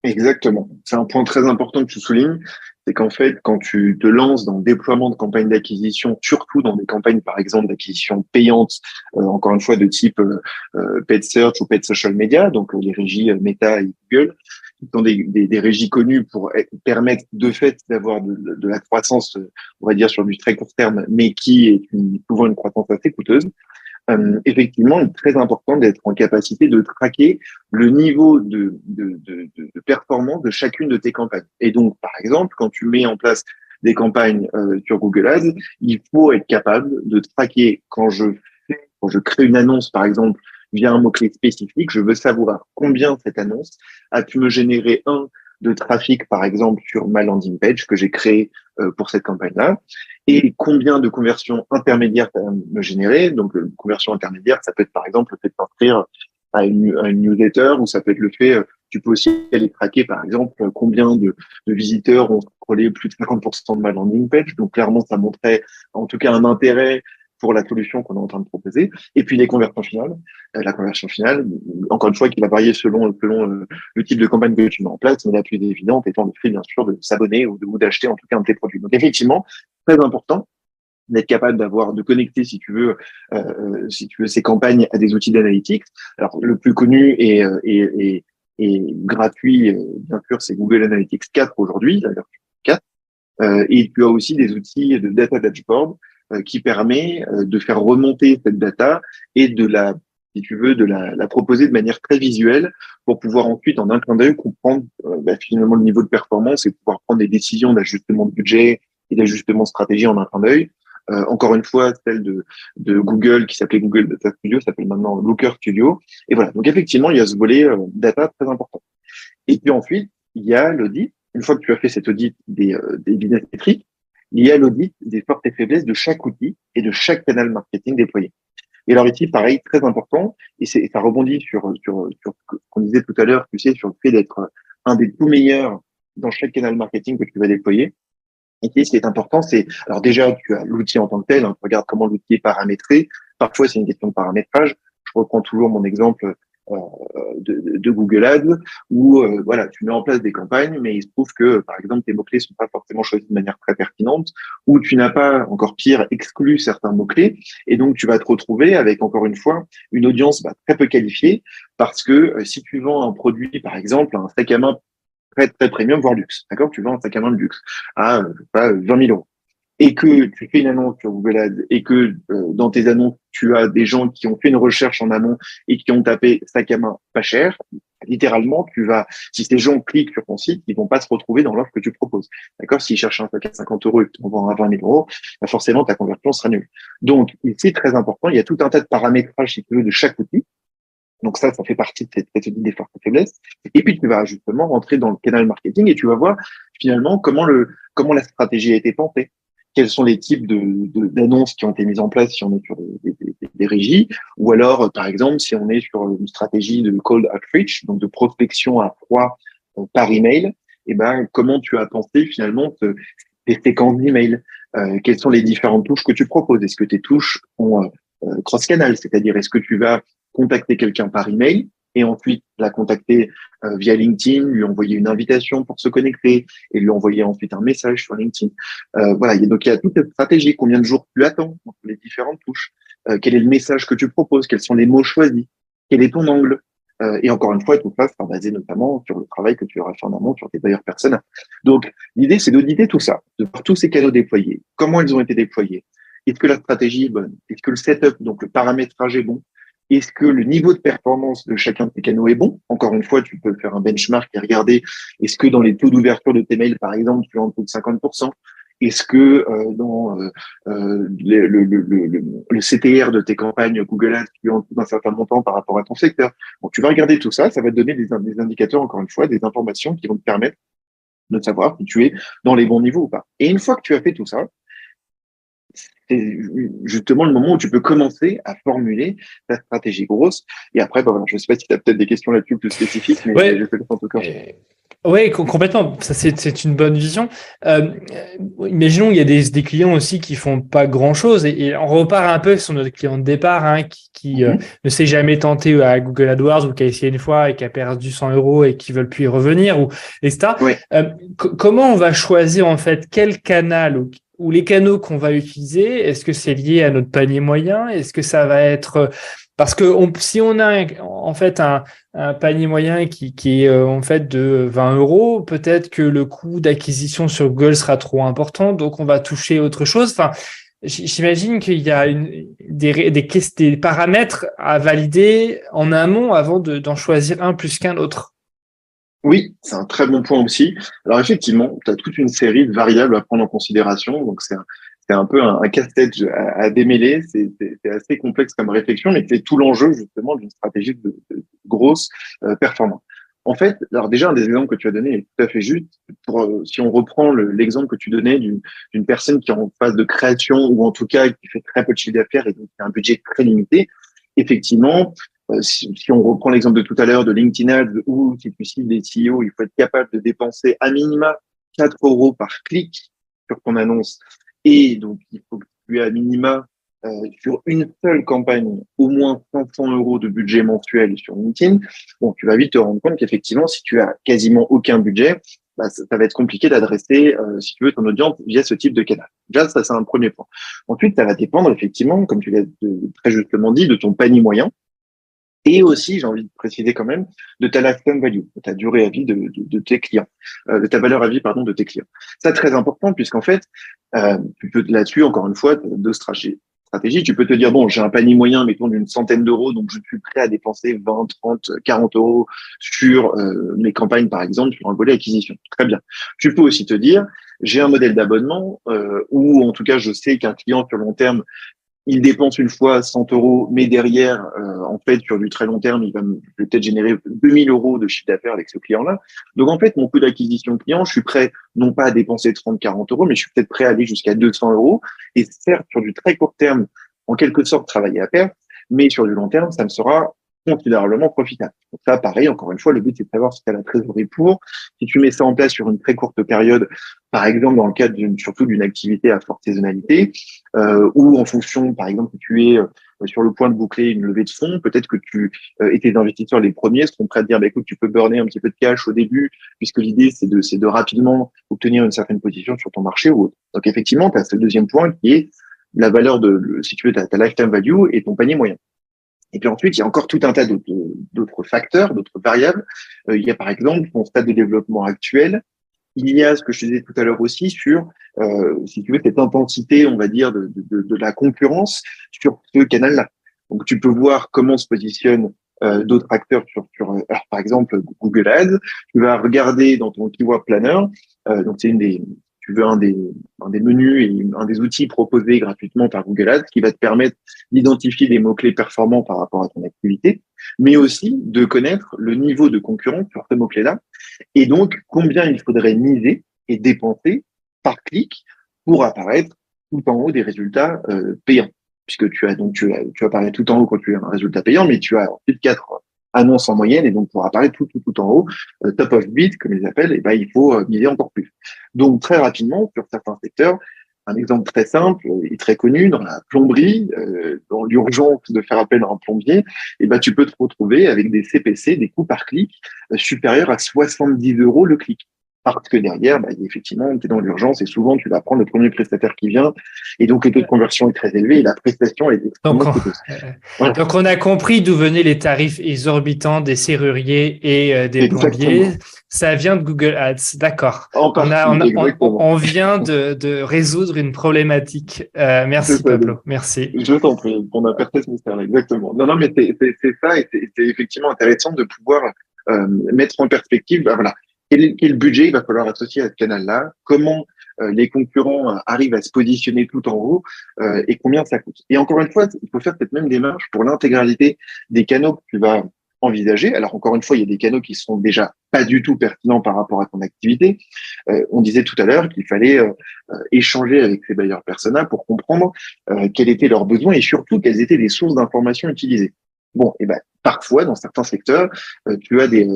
Exactement. C'est un point très important que tu soulignes. c'est qu'en fait, quand tu te lances dans le déploiement de campagnes d'acquisition, surtout dans des campagnes, par exemple, d'acquisition payante, encore une fois, de type paid search ou paid social media, donc les régies Meta et Google, qui sont des régies connues pour permettre de fait d'avoir de la croissance, on va dire, sur du très court terme, mais qui est souvent une croissance assez coûteuse. Effectivement, il est très important d'être en capacité de traquer le niveau de performance de chacune de tes campagnes. Et donc, par exemple, quand tu mets en place des campagnes sur Google Ads, il faut être capable de traquer quand je crée une annonce, par exemple, via un mot-clé spécifique, je veux savoir combien cette annonce a pu me générer de trafic, par exemple, sur ma landing page que j'ai créée pour cette campagne-là, et combien de conversions intermédiaires ça va me générer. Donc, conversion intermédiaire, ça peut être, par exemple, le fait de s'inscrire à une newsletter, ou ça peut être le fait, tu peux aussi aller traquer, par exemple, combien de visiteurs ont scrollé plus de 50% de ma landing page. Donc, clairement, ça montrait, en tout cas, un intérêt pour la solution qu'on est en train de proposer. Et puis les conversions finales. La conversion finale, encore une fois, qui va varier selon le type de campagne que tu mets en place, mais la plus évidente étant le fait, bien sûr, de s'abonner ou d'acheter en tout cas un de tes produits. Donc effectivement, très important d'être capable de connecter, si tu veux, ces campagnes à des outils d'analytics. Alors le plus connu et gratuit, bien sûr, c'est Google Analytics 4 aujourd'hui, la version 4. Et tu as aussi des outils de data dashboard qui permet de faire remonter cette data et si tu veux, de la proposer de manière très visuelle pour pouvoir ensuite, en un clin d'œil, comprendre finalement le niveau de performance et pouvoir prendre des décisions d'ajustement de budget et d'ajustement de stratégie en un clin d'œil. Encore une fois, celle de Google qui s'appelait Google Data Studio s'appelle maintenant Looker Studio. Et voilà. Donc effectivement, il y a ce volet data très important. Et puis ensuite, il y a l'audit. Une fois que tu as fait cet audit des business métriques, il y a l'audit des forces et faiblesses de chaque outil et de chaque canal marketing déployé. Et alors ici, pareil, très important, et ça rebondit sur ce qu'on disait tout à l'heure, tu sais, sur le fait d'être un des tout meilleurs dans chaque canal marketing que tu vas déployer. Et ce qui est important, c'est, alors déjà, tu as l'outil en tant que tel, hein, tu regardes comment l'outil est paramétré. Parfois, c'est une question de paramétrage. Je reprends toujours mon exemple de Google Ads où voilà, tu mets en place des campagnes, mais il se trouve que, par exemple, tes mots-clés sont pas forcément choisis de manière très pertinente, ou tu n'as pas, encore pire, exclu certains mots-clés, et donc tu vas te retrouver avec, encore une fois, une audience très peu qualifiée, parce que si tu vends un produit, par exemple, un sac à main très, très premium, voire luxe. D'accord? Tu vends un sac à main de luxe à, 20 000 euros. Et que tu fais une annonce sur Google Ads et que dans tes annonces, tu as des gens qui ont fait une recherche en amont et qui ont tapé sac à main pas cher, littéralement, si ces gens cliquent sur ton site, ils vont pas se retrouver dans l'offre que tu proposes. D'accord? S'ils cherchent un sac à 50 euros et que tu en vends à 20 000 euros, forcément, ta conversion sera nulle. Donc, ici, très important, il y a tout un tas de paramétrages, si tu veux, de chaque outil. Donc ça fait partie de cette étude des forces et faiblesses. Et puis tu vas justement rentrer dans le canal marketing et tu vas voir finalement comment la stratégie a été pensée. Quels sont les types d'annonces qui ont été mises en place si on est sur des régies, ou alors par exemple si on est sur une stratégie de cold outreach, donc de prospection à froid par email. Et comment tu as pensé finalement tes séquences d'email, quelles sont les différentes touches que tu proposes. Est-ce que tes touches sont cross-canal, c'est-à-dire est-ce que tu vas contacter quelqu'un par email et ensuite la contacter via LinkedIn, lui envoyer une invitation pour se connecter et lui envoyer ensuite un message sur LinkedIn. Voilà, donc il y a toute cette stratégie. Combien de jours tu attends entre les différentes touches, quel est le message que tu proposes, quels sont les mots choisis, quel est ton angle. Et encore une fois, tout ça sera basé notamment sur le travail que tu auras fait en amont sur tes bailleurs personnels. Donc, l'idée, c'est d'auditer tout ça, de voir tous ces canaux déployés, comment ils ont été déployés, est-ce que la stratégie est bonne, est-ce que le setup, donc le paramétrage est bon, est-ce que le niveau de performance de chacun de tes canaux est bon? Encore une fois, tu peux faire un benchmark et regarder, est-ce que dans les taux d'ouverture de tes mails, par exemple, tu es en dessous de 50%? Est-ce que dans le CTR de tes campagnes Google Ads, tu es en dessous d'un certain montant par rapport à ton secteur? Donc, tu vas regarder tout ça, ça va te donner des indicateurs, encore une fois, des informations qui vont te permettre de savoir si tu es dans les bons niveaux ou pas. Et une fois que tu as fait tout ça, c'est justement le moment où tu peux commencer à formuler ta stratégie grosse. Et après, voilà, je ne sais pas si tu as peut-être des questions là-dessus plus spécifiques, mais ouais. je te laisse en tout cas. Oui, complètement. Ça, c'est une bonne vision. Imaginons, il y a des clients aussi qui font pas grand-chose et on repart un peu sur notre client de départ, hein, qui ne s'est jamais tenté à Google AdWords ou qui a essayé une fois et qui a perdu 100 euros et qui veulent plus y revenir, ou etc. Oui. Comment on va choisir en fait quel canal ou les canaux qu'on va utiliser? Est-ce que c'est lié à notre panier moyen? Est-ce que ça va être parce que si on a en fait un panier moyen qui est en fait de 20 euros, peut-être que le coût d'acquisition sur Google sera trop important, donc on va toucher autre chose. Enfin, j'imagine qu'il y a des paramètres à valider en amont avant d'en choisir un plus qu'un autre. Oui, c'est un très bon point aussi. Alors effectivement, tu as toute une série de variables à prendre en considération. Donc c'est un peu un casse-tête à démêler. C'est assez complexe comme réflexion, mais c'est tout l'enjeu justement d'une stratégie de grosse performance. En fait, alors déjà un des exemples que tu as donné est tout à fait juste. Si on reprend l'exemple que tu donnais d'une personne qui est en phase de création ou en tout cas qui fait très peu de chiffre d'affaires et donc qui a un budget très limité, effectivement, si on reprend l'exemple de tout à l'heure de LinkedIn Ads ou si tu cibles des CEO, il faut être capable de dépenser à minima 4 euros par clic sur ton annonce. Et donc, il faut que tu aies à minima sur une seule campagne au moins 500 euros de budget mensuel sur LinkedIn. Bon, tu vas vite te rendre compte qu'effectivement, si tu as quasiment aucun budget, bah, ça va être compliqué d'adresser, si tu veux, ton audience via ce type de canal. Déjà, ça, c'est un premier point. Ensuite, ça va dépendre effectivement, comme tu l'as très justement dit, de ton panier moyen. Et aussi, j'ai envie de préciser quand même, de ta lifetime value, de ta durée à vie de tes clients, de ta valeur à vie, pardon, de tes clients. Ça, très important, puisqu'en fait, tu peux là-dessus, encore une fois, deux stratégies. Tu peux te dire, bon, j'ai un panier moyen, mettons, d'une centaine d'euros, donc je suis prêt à dépenser 20, 30, 40 euros sur mes campagnes, par exemple, sur un volet acquisition. Très bien. Tu peux aussi te dire, j'ai un modèle d'abonnement, ou en tout cas, je sais qu'un client sur long terme il dépense une fois 100 euros, mais derrière, en fait, sur du très long terme, il va peut-être générer 2000 euros de chiffre d'affaires avec ce client-là. Donc, en fait, mon coût d'acquisition client, je suis prêt non pas à dépenser 30, 40 euros, mais je suis peut-être prêt à aller jusqu'à 200 euros. Et certes, sur du très court terme, en quelque sorte, travailler à perte, mais sur du long terme, ça me sera considérablement profitable. Donc ça, pareil, encore une fois, le but, c'est de savoir si tu as la trésorerie pour. Si tu mets ça en place sur une très courte période, par exemple, dans le cadre surtout d'une activité à forte saisonnalité, ou en fonction, par exemple, que tu es sur le point de boucler une levée de fonds, peut-être que et tes investisseurs, les premiers, seront prêts à te dire, bah, écoute, tu peux burner un petit peu de cash au début, puisque l'idée, c'est de rapidement obtenir une certaine position sur ton marché ou autre. Donc, effectivement, tu as ce deuxième point qui est la valeur si tu veux, ta lifetime value et ton panier moyen. Et puis ensuite, il y a encore tout un tas d'autres facteurs, d'autres variables. Il y a par exemple ton stade de développement actuel. Il y a ce que je disais tout à l'heure aussi sur, si tu veux, cette intensité, on va dire, de la concurrence sur ce canal-là. Donc, tu peux voir comment se positionnent d'autres acteurs alors, par exemple, Google Ads. Tu vas regarder dans ton Keyword Planner. Donc, c'est tu veux un des menus et un des outils proposés gratuitement par Google Ads qui va te permettre d'identifier des mots-clés performants par rapport à ton activité, mais aussi de connaître le niveau de concurrence sur ces mots-clés-là et donc combien il faudrait miser et dépenser par clic pour apparaître tout en haut des résultats payants. Puisque tu apparais tout en haut quand tu as un résultat payant, mais tu as ensuite 4 annonces en moyenne et donc pour apparaître tout en haut, top of bid comme ils appellent, et ben il faut miser encore plus. Donc très rapidement sur certains secteurs, un exemple très simple et très connu dans la plomberie, dans l'urgence de faire appel à un plombier, et ben tu peux te retrouver avec des CPC, des coûts par clic supérieurs à 70 euros le clic. Parce que derrière, effectivement, tu es dans l'urgence et souvent, tu vas prendre le premier prestataire qui vient. Et donc, le taux de conversion est très élevé et la prestation est extrêmement coûteuse. Voilà. Donc, on a compris d'où venaient les tarifs exorbitants des serruriers et des plombiers. Ça vient de Google Ads. D'accord. On vient de résoudre une problématique. Merci, Pablo. Merci. Je t'en prie. On a percé ce mystère-là. Exactement. Non, mais c'est ça et c'est effectivement intéressant de pouvoir mettre en perspective, voilà. Quel budget il va falloir associer à ce canal-là? Comment les concurrents arrivent à se positionner tout en haut et combien ça coûte? Et encore une fois, il faut faire cette même démarche pour l'intégralité des canaux que tu vas envisager. Alors encore une fois, il y a des canaux qui sont déjà pas du tout pertinents par rapport à ton activité. On disait tout à l'heure qu'il fallait échanger avec ces bailleurs persona pour comprendre quels étaient leurs besoins et surtout quelles étaient les sources d'informations utilisées. Bon, et parfois, dans certains secteurs, tu as des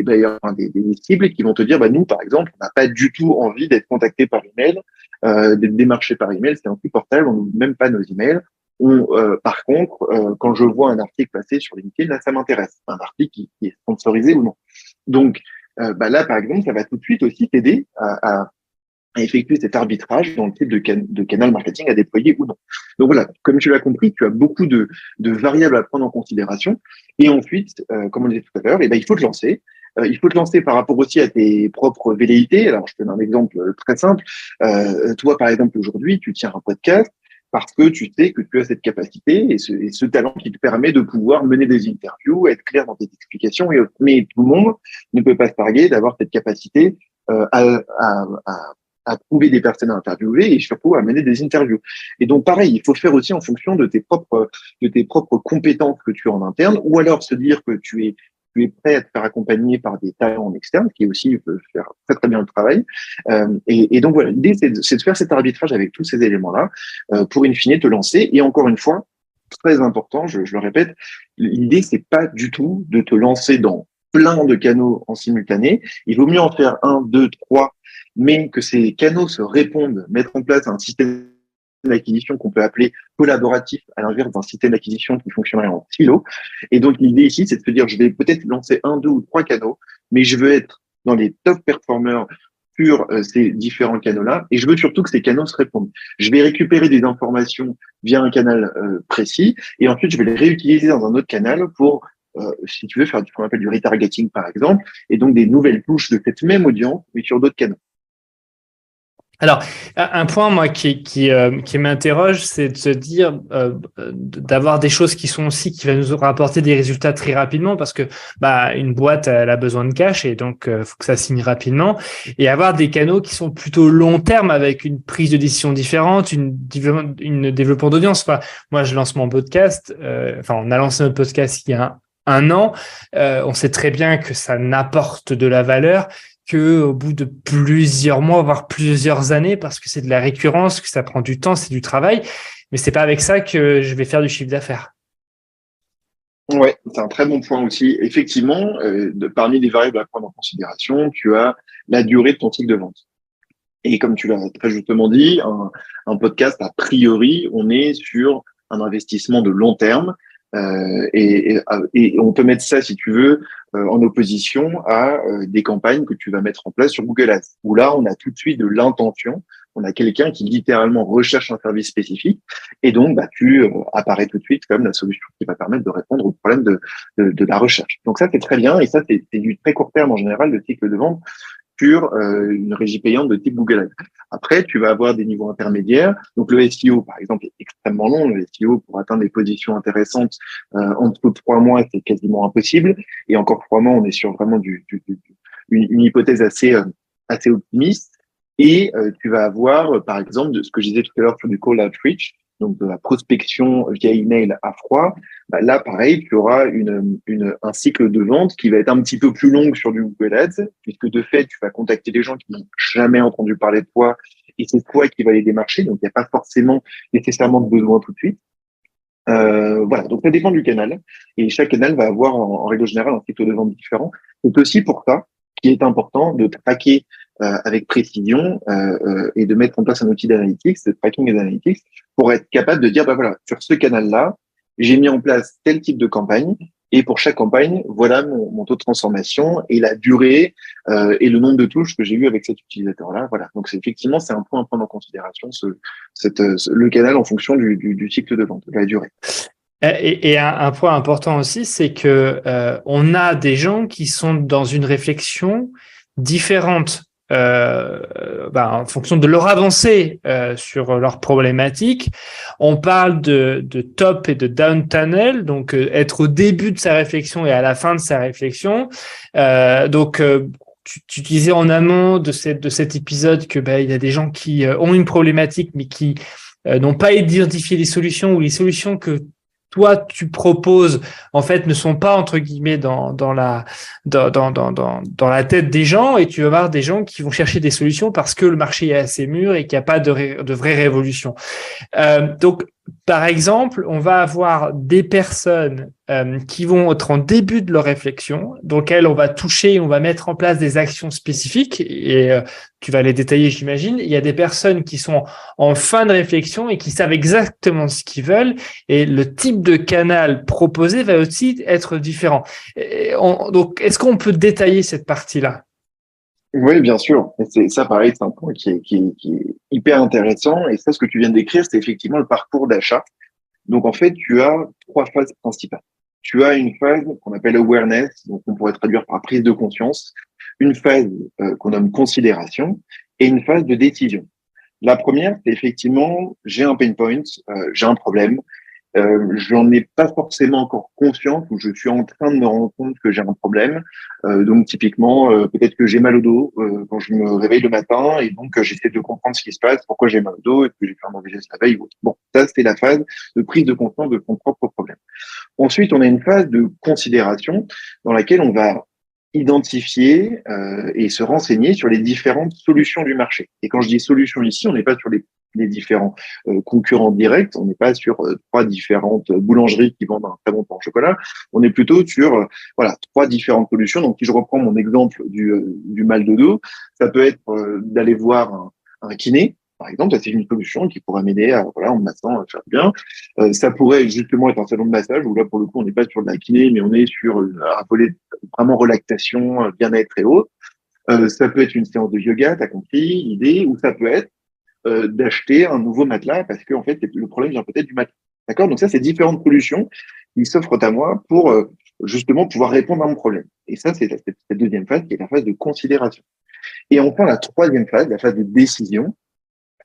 bailleurs, des cibles qui vont te dire, nous, par exemple, on n'a pas du tout envie d'être contacté par email, d'être démarché par email, c'est insupportable, on n'ouvre même pas nos emails. Par contre, quand je vois un article passer sur LinkedIn, là, ça m'intéresse. Un article qui est sponsorisé ou non. Donc, là, par exemple, ça va tout de suite aussi t'aider à effectuer cet arbitrage dans le type de canal marketing à déployer ou non. Donc voilà, comme tu l'as compris, tu as beaucoup de variables à prendre en considération. Et ensuite, comme on disait tout à l'heure, il faut te lancer. Il faut te lancer par rapport aussi à tes propres velléités. Alors, je te donne un exemple très simple. Toi, par exemple, aujourd'hui, tu tiens un podcast parce que tu sais que tu as cette capacité et ce talent qui te permet de pouvoir mener des interviews, être clair dans tes explications. Mais tout le monde ne peut pas se targuer d'avoir cette capacité à trouver des personnes à interviewer et surtout à mener des interviews. Et donc, pareil, il faut faire aussi en fonction de tes propres compétences que tu as en interne, ou alors se dire que tu es prêt à te faire accompagner par des talents en externe qui aussi peuvent faire très très bien le travail. Et donc voilà, l'idée c'est de faire cet arbitrage avec tous ces éléments-là pour in fine te lancer. Et encore une fois, très important, je le répète, l'idée c'est pas du tout de te lancer dans plein de canaux en simultané. Il vaut mieux en faire un, deux, trois, mais que ces canaux se répondent, mettre en place un système d'acquisition qu'on peut appeler collaboratif, à l'inverse d'un système d'acquisition qui fonctionnerait en silo. Et donc, l'idée ici, c'est de se dire, je vais peut-être lancer un, deux ou trois canaux, mais je veux être dans les top performers sur ces différents canaux-là, et je veux surtout que ces canaux se répondent. Je vais récupérer des informations via un canal précis, et ensuite, je vais les réutiliser dans un autre canal pour si tu veux faire ce qu'on appelle du retargeting, par exemple, et donc des nouvelles touches de cette même audience, mais sur d'autres canaux. Alors, un point, moi, qui m'interroge, c'est de se dire d'avoir des choses qui sont aussi, qui va nous rapporter des résultats très rapidement parce que une boîte, elle a besoin de cash et donc faut que ça signe rapidement et avoir des canaux qui sont plutôt long terme avec une prise de décision différente, une développement d'audience. Enfin, moi, je lance mon podcast. On a lancé notre podcast il y a un an. On sait très bien que ça n'apporte de la valeur que au bout de plusieurs mois, voire plusieurs années, parce que c'est de la récurrence, que ça prend du temps, c'est du travail, mais c'est pas avec ça que je vais faire du chiffre d'affaires. Ouais, c'est un très bon point aussi. Effectivement, parmi les variables à prendre en considération, tu as la durée de ton cycle de vente. Et comme tu l'as très justement dit, un podcast, a priori, on est sur un investissement de long terme. Et on peut mettre ça, si tu veux, en opposition à des campagnes que tu vas mettre en place sur Google Ads, où là, on a tout de suite de l'intention. On a quelqu'un qui littéralement recherche un service spécifique, et donc tu apparais tout de suite comme la solution qui va permettre de répondre au problème de la recherche. Donc ça, c'est très bien, et ça, c'est du très court terme en général, le cycle de vente sur une régie payante de type Google Ads. Après, tu vas avoir des niveaux intermédiaires. Donc, le SEO, par exemple, est extrêmement long. Le SEO, pour atteindre des positions intéressantes, entre 3 mois, c'est quasiment impossible. Et encore 3 mois, on est sur vraiment une hypothèse assez optimiste. Et tu vas avoir, par exemple, de ce que je disais tout à l'heure sur du call outreach, donc de la prospection via email à froid. Là, pareil, tu auras un cycle de vente qui va être un petit peu plus long sur du Google Ads, puisque de fait, tu vas contacter des gens qui n'ont jamais entendu parler de toi, et c'est toi qui vas les démarcher, donc il n'y a pas forcément nécessairement de besoin tout de suite. Voilà, donc ça dépend du canal, et chaque canal va avoir en règle générale un cycle de vente différent. C'est aussi pour ça qu'il est important de traquer avec précision et de mettre en place un outil d'analytics, de tracking et d'analytics, pour être capable de dire, voilà, sur ce canal-là, j'ai mis en place tel type de campagne, et pour chaque campagne, voilà mon taux de transformation et la durée et le nombre de touches que j'ai eu avec cet utilisateur-là. Voilà. Donc effectivement, c'est un point à prendre en considération, le canal en fonction du cycle de vente, de la durée. Et un point important aussi, c'est que on a des gens qui sont dans une réflexion différente en fonction de leur avancée sur leurs problématiques. On parle de top et de down tunnel, donc être au début de sa réflexion et à la fin de sa réflexion. Tu disais en amont de cet épisode que il y a des gens qui ont une problématique mais qui n'ont pas identifié les solutions ou les solutions que toi tu proposes en fait ne sont pas entre guillemets dans la tête des gens, et tu vas avoir des gens qui vont chercher des solutions parce que le marché est assez mûr et qu'il n'y a pas de vraie révolution. Donc par exemple, on va avoir des personnes qui vont être en début de leur réflexion, dans lesquelles on va toucher, on va mettre en place des actions spécifiques, et tu vas les détailler, j'imagine. Il y a des personnes qui sont en fin de réflexion et qui savent exactement ce qu'ils veulent, et le type de canal proposé va aussi être différent. Donc, est-ce qu'on peut détailler cette partie-là? Oui, bien sûr. Et ça, pareil, c'est un point qui est hyper intéressant. Et ça, ce que tu viens de décrire, c'est effectivement le parcours d'achat. Donc, en fait, tu as trois phases principales. Tu as une phase qu'on appelle awareness, donc on pourrait traduire par prise de conscience, une phase qu'on nomme considération et une phase de décision. La première, c'est effectivement, j'ai un pain point, j'ai un problème, j'en ai pas forcément encore conscience ou je suis en train de me rendre compte que j'ai un problème. Donc typiquement, peut-être que j'ai mal au dos quand je me réveille le matin et donc j'essaie de comprendre ce qui se passe, pourquoi j'ai mal au dos, est-ce que j'ai fait un mauvais geste la veille ou autre. Bon, ça c'est la phase de prise de conscience de son propre problème. Ensuite, on a une phase de considération dans laquelle on va identifier et se renseigner sur les différentes solutions du marché. Et quand je dis solutions ici, on n'est pas sur les différents concurrents directs, on n'est pas sur trois différentes boulangeries qui vendent un très bon pain au chocolat, on est plutôt sur voilà trois différentes solutions. Donc si je reprends mon exemple du mal de dos, ça peut être d'aller voir un kiné. Par exemple, ça c'est une solution qui pourrait m'aider à, voilà, en me massant, à faire bien. Ça pourrait justement être un salon de massage où là, pour le coup, on n'est pas sur de la kiné, mais on est sur un volet vraiment relaxation, bien-être et autres. Ça peut être une séance de yoga, t'as compris l'idée, ou ça peut être d'acheter un nouveau matelas parce que en fait, le problème vient peut-être du matelas. D'accord? Donc ça, c'est différentes solutions qui s'offrent à moi pour justement pouvoir répondre à mon problème. Et ça, c'est cette deuxième phase qui est la phase de considération. Et enfin, la troisième phase, la phase de décision.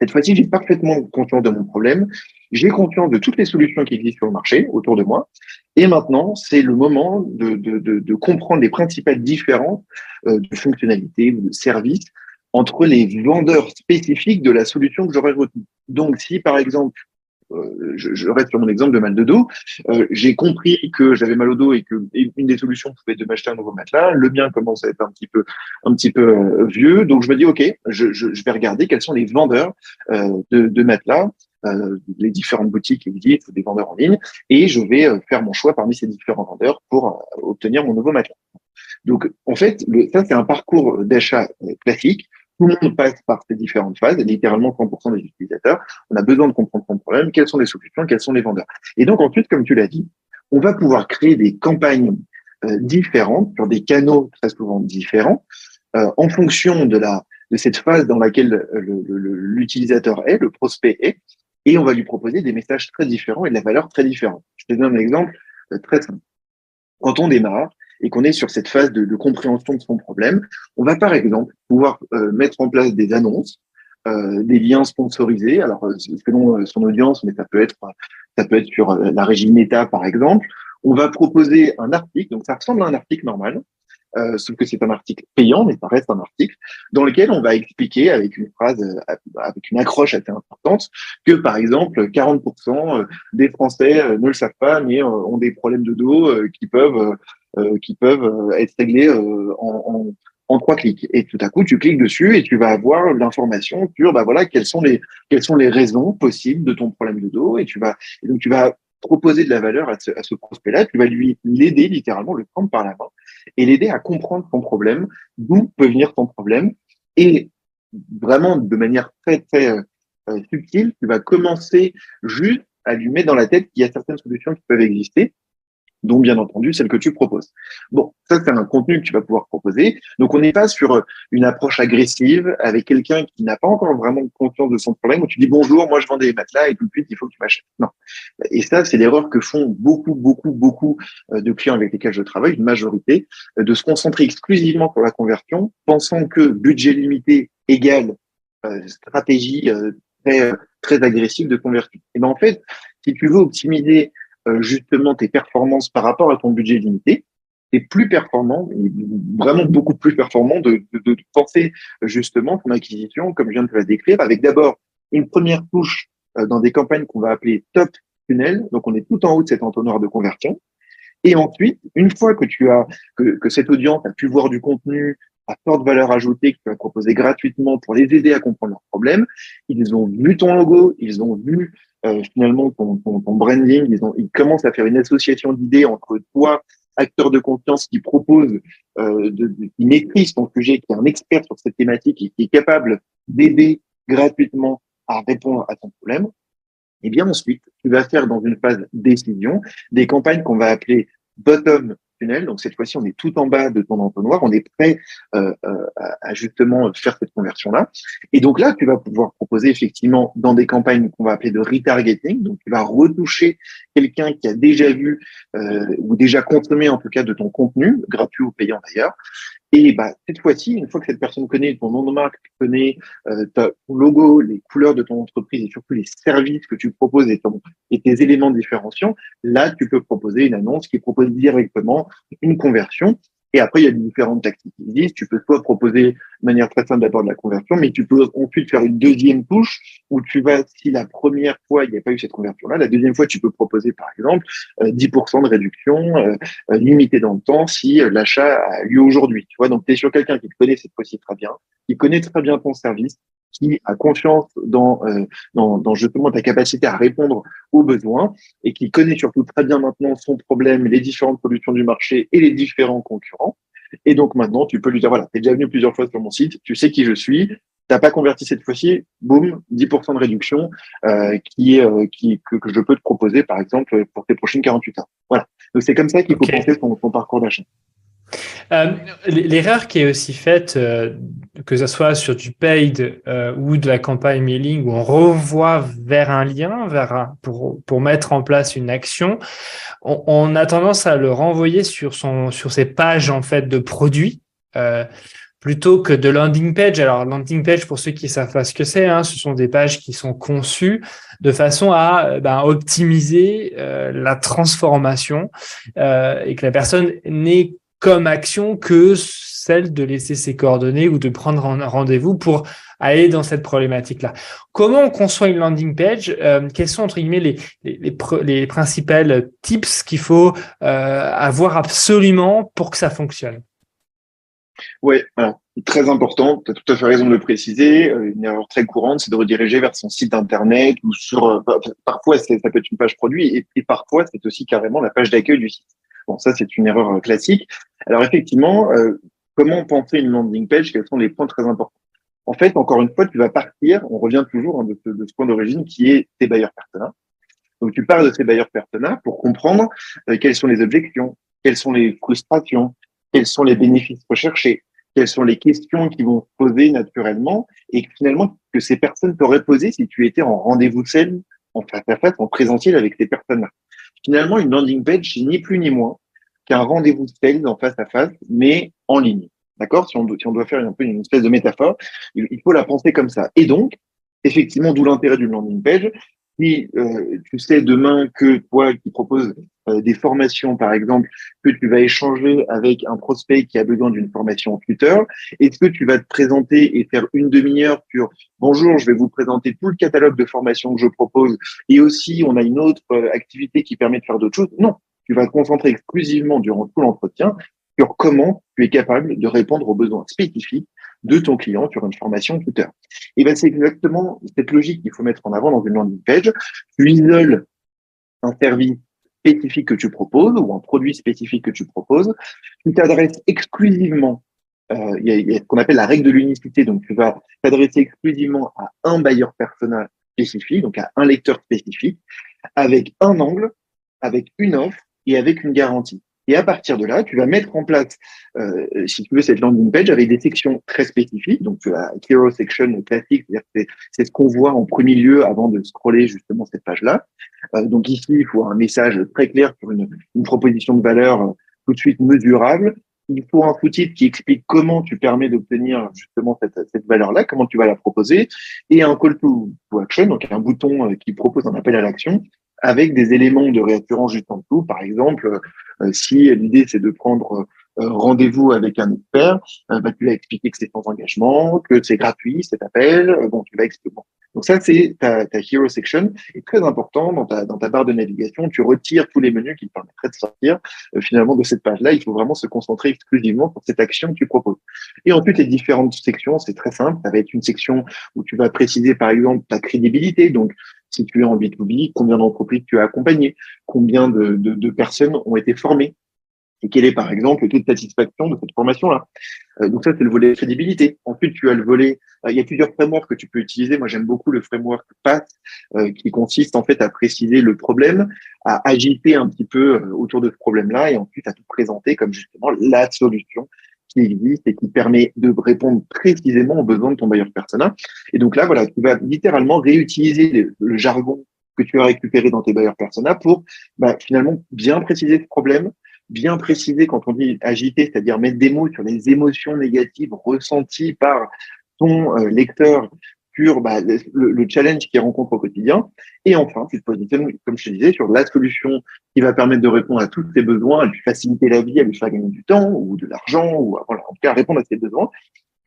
Cette fois-ci, j'ai parfaitement conscience de mon problème. J'ai conscience de toutes les solutions qui existent sur le marché autour de moi. Et maintenant, c'est le moment de comprendre les principales différences de fonctionnalités ou de services entre les vendeurs spécifiques de la solution que j'aurais retenue. Donc, si par exemple, je reste sur mon exemple de mal de dos. J'ai compris que j'avais mal au dos et que une des solutions pouvait être de m'acheter un nouveau matelas. Le mien commence à être un petit peu vieux, donc je me dis ok, je vais regarder quels sont les vendeurs de matelas, les différentes boutiques qui existent, des vendeurs en ligne, et je vais faire mon choix parmi ces différents vendeurs pour obtenir mon nouveau matelas. Donc, en fait, ça, c'est un parcours d'achat classique. Tout le monde passe par ces différentes phases, et littéralement 100% des utilisateurs. On a besoin de comprendre son problème, quelles sont les solutions, quels sont les vendeurs. Et donc, ensuite, comme tu l'as dit, on va pouvoir créer des campagnes différentes sur des canaux très souvent différents en fonction de cette phase dans laquelle l'utilisateur est, le prospect est, et on va lui proposer des messages très différents et de la valeur très différente. Je te donne un exemple très simple. Quand on démarre et qu'on est sur cette phase de compréhension de son problème, on va par exemple pouvoir mettre en place des annonces, des liens sponsorisés. Alors selon son audience, mais ça peut être sur la régie Meta par exemple. On va proposer un article, donc ça ressemble à un article normal, sauf que c'est un article payant, mais ça reste un article, dans lequel on va expliquer avec une phrase, avec une accroche assez importante, que par exemple, 40% des Français ne le savent pas, mais ont des problèmes de dos qui peuvent être réglés en trois clics. Et tout à coup, tu cliques dessus et tu vas avoir l'information sur, bah voilà, quelles sont les raisons possibles de ton problème de dos, et donc tu vas proposer de la valeur à ce prospect-là, tu vas l'aider littéralement, le prendre par la main et l'aider à comprendre son problème, d'où peut venir ton problème. Et vraiment, de manière très, très subtile, tu vas commencer juste à lui mettre dans la tête qu'il y a certaines solutions qui peuvent exister, dont bien entendu celle que tu proposes. Bon, ça c'est un contenu que tu vas pouvoir proposer. Donc on n'est pas sur une approche agressive avec quelqu'un qui n'a pas encore vraiment conscience de son problème, où tu dis bonjour, moi je vends des matelas et tout de suite il faut que tu m'achètes. Non. Et ça c'est l'erreur que font beaucoup de clients avec lesquels je travaille, une majorité, de se concentrer exclusivement sur la conversion, pensant que budget limité égale stratégie très agressive de conversion. Et ben en fait, si tu veux optimiser justement tes performances par rapport à ton budget limité, c'est plus performant, vraiment beaucoup plus performant de penser justement ton acquisition, comme je viens de te la décrire, avec d'abord une première touche dans des campagnes qu'on va appeler top tunnel, donc on est tout en haut de cet entonnoir de conversion, et ensuite, une fois que que cette audience a pu voir du contenu à forte valeur ajoutée que tu vas proposer gratuitement pour les aider à comprendre leurs problèmes, ils ont vu ton logo, ils ont vu finalement ton branding. Ils commencent à faire une association d'idées entre toi, acteur de confiance qui propose, qui maîtrise ton sujet, qui est un expert sur cette thématique et qui est capable d'aider gratuitement à répondre à ton problème. Et bien ensuite, tu vas faire dans une phase décision des campagnes qu'on va appeler bottom funnel. Donc cette fois-ci, on est tout en bas de ton entonnoir, on est prêt à justement faire cette conversion-là. Et donc là, tu vas pouvoir proposer effectivement dans des campagnes qu'on va appeler de retargeting. Donc tu vas retoucher quelqu'un qui a déjà vu ou déjà consommé en tout cas de ton contenu, gratuit ou payant d'ailleurs. Et bah, cette fois-ci, une fois que cette personne connaît ton nom de marque, connaît ton logo, les couleurs de ton entreprise et surtout les services que tu proposes et tes éléments différenciants, là, tu peux proposer une annonce qui propose directement une conversion. Et après, il y a différentes tactiques qui existent. Tu peux soit proposer de manière très simple d'abord de la conversion, mais tu peux ensuite faire une deuxième touche où tu vas, si la première fois, il n'y a pas eu cette conversion-là, la deuxième fois, tu peux proposer, par exemple, 10% de réduction limitée dans le temps si l'achat a lieu aujourd'hui. Tu vois, donc tu es sur quelqu'un qui te connaît cette fois-ci très bien, qui connaît très bien ton service, qui a confiance dans justement ta capacité à répondre aux besoins et qui connaît surtout très bien maintenant son problème, les différentes solutions du marché et les différents concurrents. Et donc maintenant, tu peux lui dire, voilà, tu es déjà venu plusieurs fois sur mon site, tu sais qui je suis, t'as pas converti cette fois-ci, boum, 10% de réduction que je peux te proposer, par exemple, pour tes prochaines 48 heures. Voilà. Donc c'est comme ça qu'il faut penser ton parcours d'achat. L'erreur qui est aussi faite, que ce soit sur du paid ou de la campagne mailing, où on revoit vers un lien, pour mettre en place une action, on a tendance à le renvoyer sur ses pages en fait de produits. Plutôt que de landing page. Alors, landing page, pour ceux qui ne savent pas ce que c'est, ce sont des pages qui sont conçues de façon à optimiser la transformation et que la personne n'ait comme action que celle de laisser ses coordonnées ou de prendre un rendez-vous pour aller dans cette problématique-là. Comment on conçoit une landing page? Quels sont, entre guillemets, les principales tips qu'il faut avoir absolument pour que ça fonctionne? Oui, alors, très important, tu as tout à fait raison de le préciser. Une erreur très courante, c'est de rediriger vers son site internet ou parfois, ça peut être une page produit et parfois, c'est aussi carrément la page d'accueil du site. Bon, ça, c'est une erreur classique. Alors, effectivement, comment penser une landing page? Quels sont les points très importants? En fait, encore une fois, tu vas partir, on revient toujours de ce point d'origine qui est tes bailleurs personas. Donc, tu pars de ces bailleurs personas pour comprendre quelles sont les objections, quelles sont les frustrations, quels sont les bénéfices recherchés, quelles sont les questions qui vont se poser naturellement et que finalement que ces personnes t'auraient posé si tu étais en rendez-vous seul, en face à face, en présentiel avec ces personnes-là. Finalement, une landing page, c'est ni plus ni moins qu'un rendez-vous sales en face à face, mais en ligne. D'accord? Si on doit faire un peu une espèce de métaphore, il faut la penser comme ça. Et donc, effectivement, d'où l'intérêt d'une landing page. Si tu sais demain que toi qui proposes des formations, par exemple, que tu vas échanger avec un prospect qui a besoin d'une formation en tuteur, est-ce que tu vas te présenter et faire une demi-heure sur bonjour, je vais vous présenter tout le catalogue de formations que je propose et aussi on a une autre activité qui permet de faire d'autres choses? Non, tu vas te concentrer exclusivement durant tout l'entretien sur comment tu es capable de répondre aux besoins spécifiques de ton client sur une formation tuteur. Et ben, c'est exactement cette logique qu'il faut mettre en avant dans une landing page. Tu isoles un service spécifique que tu proposes ou un produit spécifique que tu proposes. Tu t'adresses exclusivement, il y a ce qu'on appelle la règle de l'unicité, donc tu vas t'adresser exclusivement à un bailleur persona spécifique, donc à un lecteur spécifique, avec un angle, avec une offre et avec une garantie. Et à partir de là, tu vas mettre en place, si tu veux, cette landing page avec des sections très spécifiques. Donc, tu as hero section classique, c'est-à-dire que c'est ce qu'on voit en premier lieu avant de scroller justement cette page-là. Donc ici, il faut un message très clair sur une proposition de valeur tout de suite mesurable. Il faut un sous-titre qui explique comment tu permets d'obtenir justement cette valeur-là, comment tu vas la proposer, et un call to action, donc un bouton qui propose un appel à l'action avec des éléments de réassurance juste en dessous. Par exemple, si l'idée c'est de prendre rendez-vous avec un expert, tu vas expliquer que c'est sans engagement, que c'est gratuit cet appel. Bon, tu vas expliquer. Bon. Donc ça, c'est ta hero section. Et très important, dans ta barre de navigation, tu retires tous les menus qui te permettraient de sortir finalement de cette page-là. Il faut vraiment se concentrer exclusivement sur cette action que tu proposes. Et ensuite, les différentes sections, c'est très simple. Ça va être une section où tu vas préciser, par exemple, ta crédibilité. Donc, Si tu es en B2B, combien d'entreprises tu as accompagnées, combien de personnes ont été formées et quel est, par exemple, le taux de satisfaction de cette formation-là. Donc ça, c'est le volet crédibilité. Ensuite, tu as le volet, il y a plusieurs frameworks que tu peux utiliser. Moi, j'aime beaucoup le framework PATH, qui consiste en fait à préciser le problème, à agiter un petit peu autour de ce problème-là et ensuite à te présenter comme justement la solution qui existe et qui permet de répondre précisément aux besoins de ton buyer persona. Et donc là, voilà, tu vas littéralement réutiliser le jargon que tu as récupéré dans tes buyer persona pour finalement bien préciser ce problème, bien préciser quand on dit agiter, c'est-à-dire mettre des mots sur les émotions négatives ressenties par ton lecteur sur le challenge qu'il rencontre au quotidien. Et enfin, tu te positionnes, comme je te disais, sur la solution qui va permettre de répondre à tous ses besoins, à lui faciliter la vie, à lui faire gagner du temps ou de l'argent, ou voilà, en tout cas à répondre à ses besoins.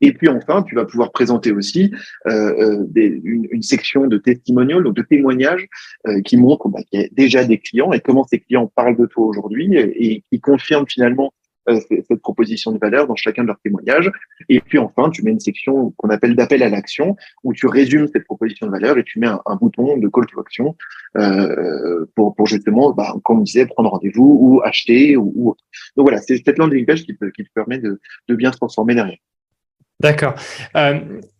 Et puis enfin, tu vas pouvoir présenter aussi une section de testimonial, donc de témoignages qui montrent qu'il y a déjà des clients et comment ces clients parlent de toi aujourd'hui et qui confirment finalement cette proposition de valeur dans chacun de leurs témoignages. Et puis enfin, tu mets une section qu'on appelle d'appel à l'action où tu résumes cette proposition de valeur et tu mets un bouton de call to action pour justement, comme on disait, prendre rendez-vous ou acheter ou autre. Donc voilà, c'est cette landing page qui te permet de bien se transformer derrière. D'accord.